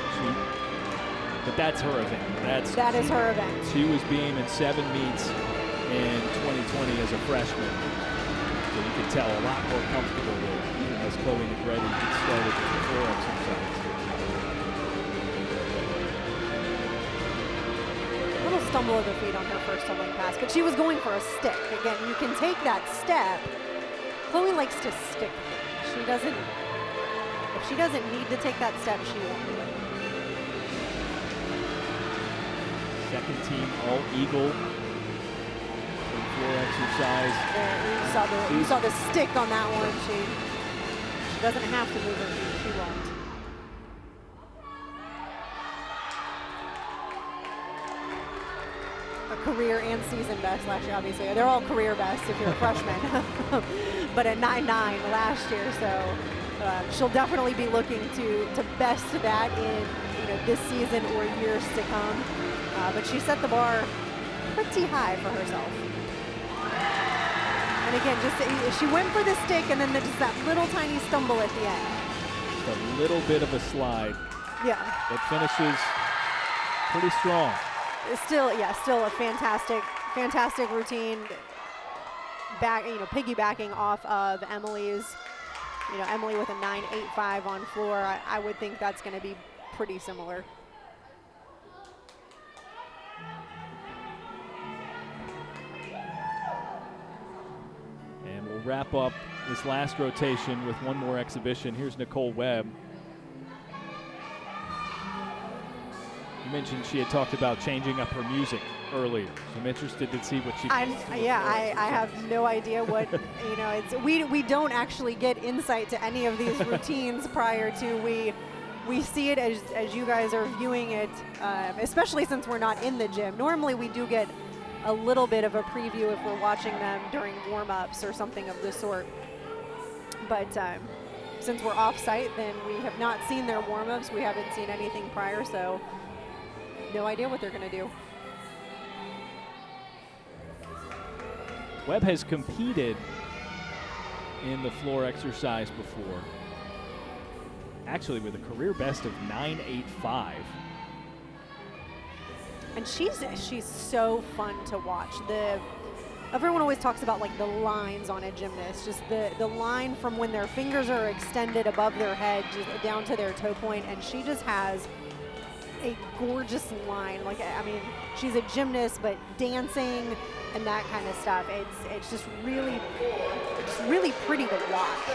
But that's her event. That is her event. She was beamed in 7 meets in 2020 as a freshman. So you can tell a lot more comfortable there as Chloe Negretti started with the floor exercise. A little stumble of the feet on her first tumbling pass, but she was going for a stick. Again, you can take that step. Chloe likes to stick. She doesn't, if she doesn't need to take that step, she won't do it. Second team All-Eagle floor exercise. There, you saw the stick on that one. She doesn't have to move her feet. She won't. A career and season best last year, obviously. They're all career best if you're a freshman. But a 9.9 last year, so she'll definitely be looking to best that in this season or years to come. But she set the bar pretty high for herself. And again, just she went for the stick, and then just that little tiny stumble at the end. Just a little bit of a slide. Yeah. That finishes pretty strong. Still a fantastic routine. Piggybacking off of Emily's. Emily with a 9.85 on floor. I would think that's going to be pretty similar. And we'll wrap up this last rotation with one more exhibition. Here's Nicole Webb. You mentioned she had talked about changing up her music earlier. So I'm interested to see what she I have no idea what, we don't actually get insight to any of these routines prior to we see it as you guys are viewing it, especially since we're not in the gym. Normally we do get a little bit of a preview if we're watching them during warm-ups or something of the sort. But since we're off-site, then we have not seen their warm-ups. We haven't seen anything prior, so no idea what they're going to do. Webb has competed in the floor exercise before, actually with a career best of 9.85. And she's so fun to watch. Everyone always talks about like the lines on a gymnast, just the line from when their fingers are extended above their head just down to their toe point, and she just has a gorgeous line. Like, I mean, she's a gymnast, but dancing and that kind of stuff. It's just really pretty to watch.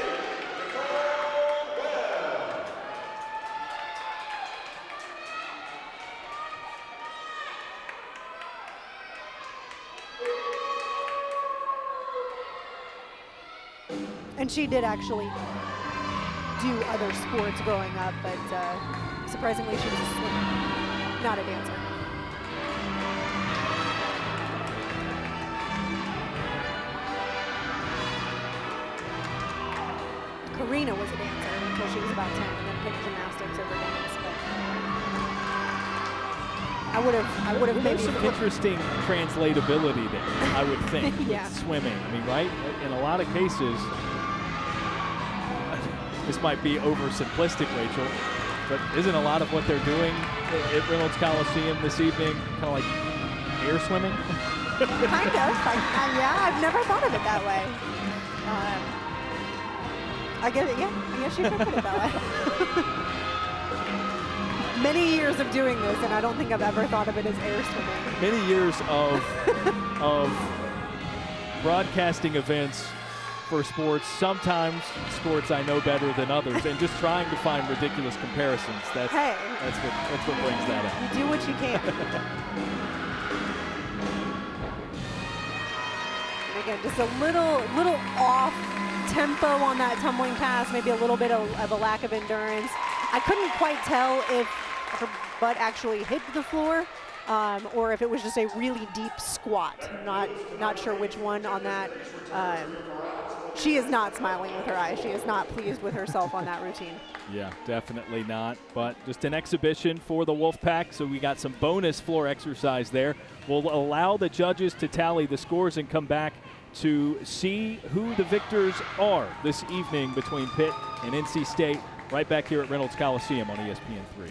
And she did actually do other sports growing up, but surprisingly she was a swimmer, not a dancer. Karina was a dancer until she was about 10, and then picked gymnastics over dance. But I would have maybe some interesting translatability there, I would think, yeah. with swimming. I mean, right? In a lot of cases, this might be oversimplistic, Rachel, but isn't a lot of what they're doing at Reynolds Coliseum this evening kind of like air swimming? Kind of. Yeah, I've never thought of it that way. I guess you could put it that way. Many years of doing this, and I don't think I've ever thought of it as air swimming. Many years of broadcasting events for sports, sometimes sports I know better than others, and just trying to find ridiculous comparisons. That's what brings that up. You do what you can. And again, just a little off tempo on that tumbling pass, maybe a little bit of a lack of endurance. I couldn't quite tell if her butt actually hit the floor or if it was just a really deep squat. Not sure which one on that. She is not smiling with her eyes. She is not pleased with herself on that routine. Yeah, definitely not. But just an exhibition for the Wolfpack, so we got some bonus floor exercise there. We'll allow the judges to tally the scores and come back to see who the victors are this evening between Pitt and NC State, right back here at Reynolds Coliseum on ESPN3.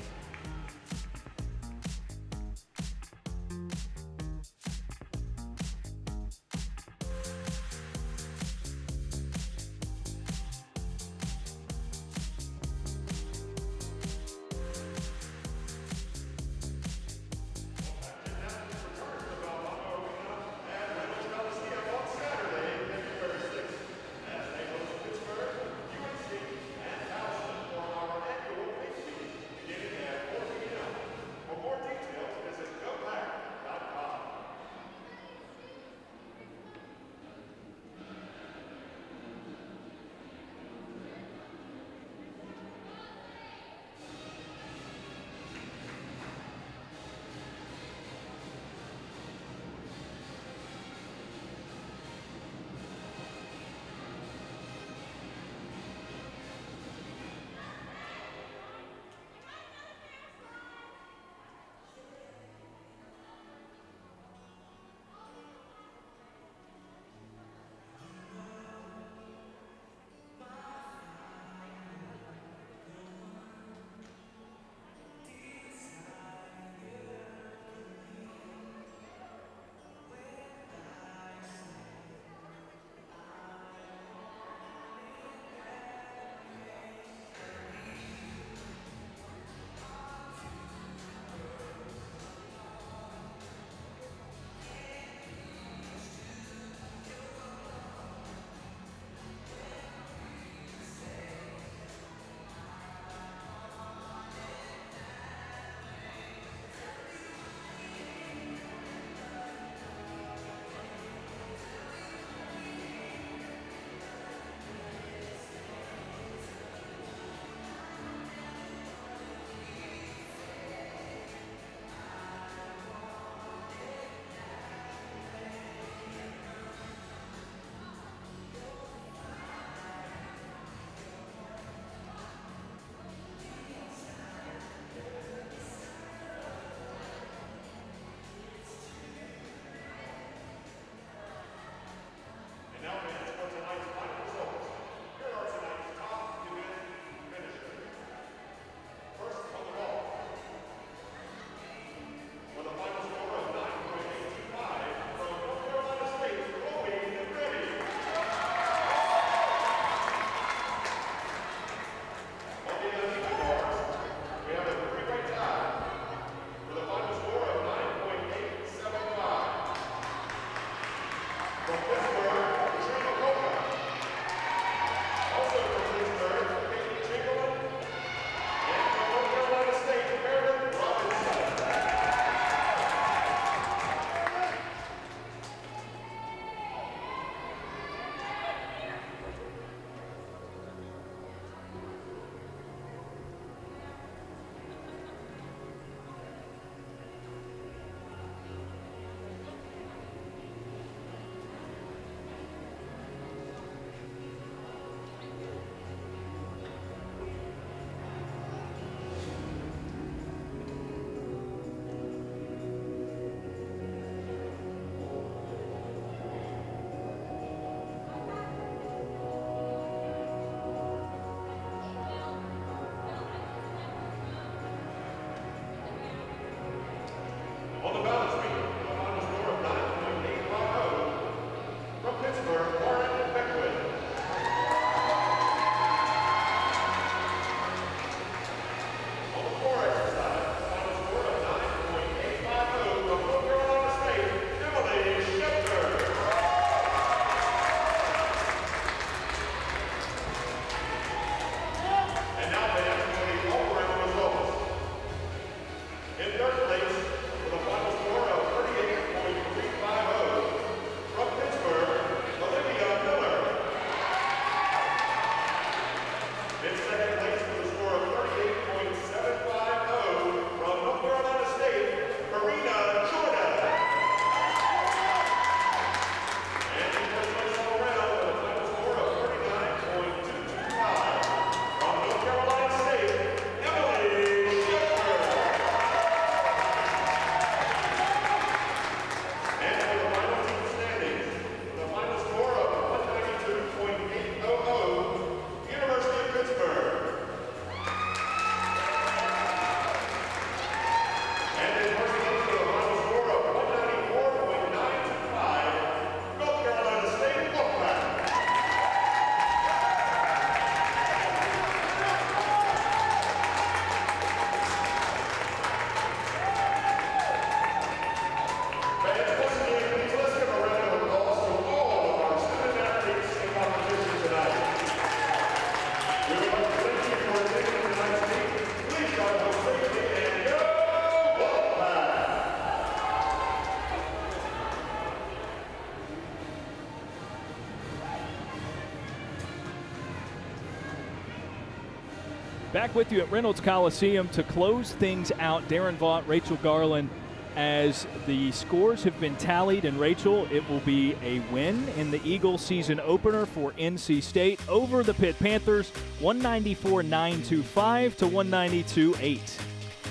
back with you at Reynolds Coliseum to close things out. Daron Vaught, Rachel Garland, as the scores have been tallied. And Rachel, it will be a win in the Eagles season opener for NC State over the Pitt Panthers, 194-925 to 192-8.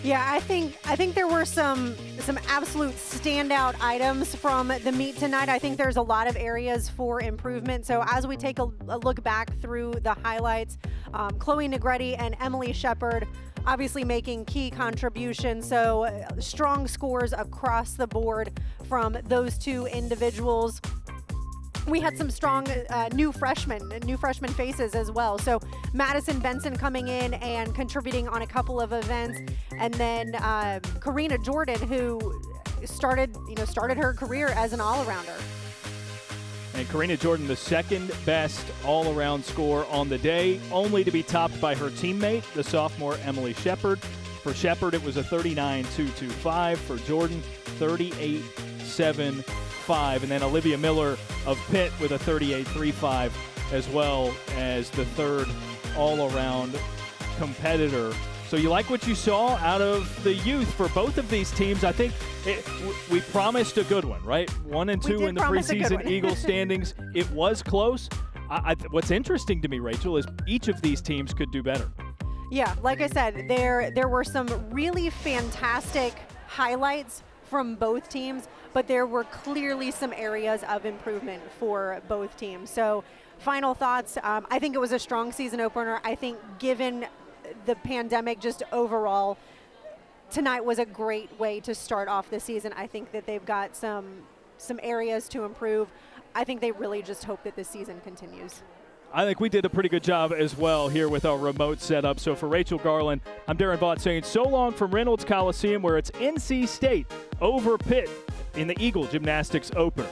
Yeah, I think there were some absolute standout items from the meet tonight. I think there's a lot of areas for improvement. So as we take a look back through the highlights, Chloe Negretti and Emily Shepard obviously making key contributions. So strong scores across the board from those two individuals. We had some strong new freshman faces as well. So Madison Benson coming in and contributing on a couple of events, and then Karina Jordan, who started her career as an all-arounder. And Karina Jordan, the second best all-around score on the day, only to be topped by her teammate, the sophomore Emily Shepard. For Shepard, it was a 39.225. For Jordan, 38.75. And then Olivia Miller of Pitt with a 38.35 as well as the third all-around competitor. So you like what you saw out of the youth for both of these teams. I think we promised a good one, right? 1 and 2 in the preseason Eagle standings. It was close. What's interesting to me, Rachel, is each of these teams could do better. Yeah, like I said, there were some really fantastic highlights from both teams, but there were clearly some areas of improvement for both teams. So final thoughts, I think it was a strong season opener. I think given the pandemic just overall, tonight was a great way to start off the season. I think that they've got some areas to improve. I think they really just hope that this season continues. I think we did a pretty good job as well here with our remote setup. So for Rachel Garland, I'm Daron Vaught saying so long from Reynolds Coliseum, where it's NC State over Pitt in the Eagle Gymnastics opener.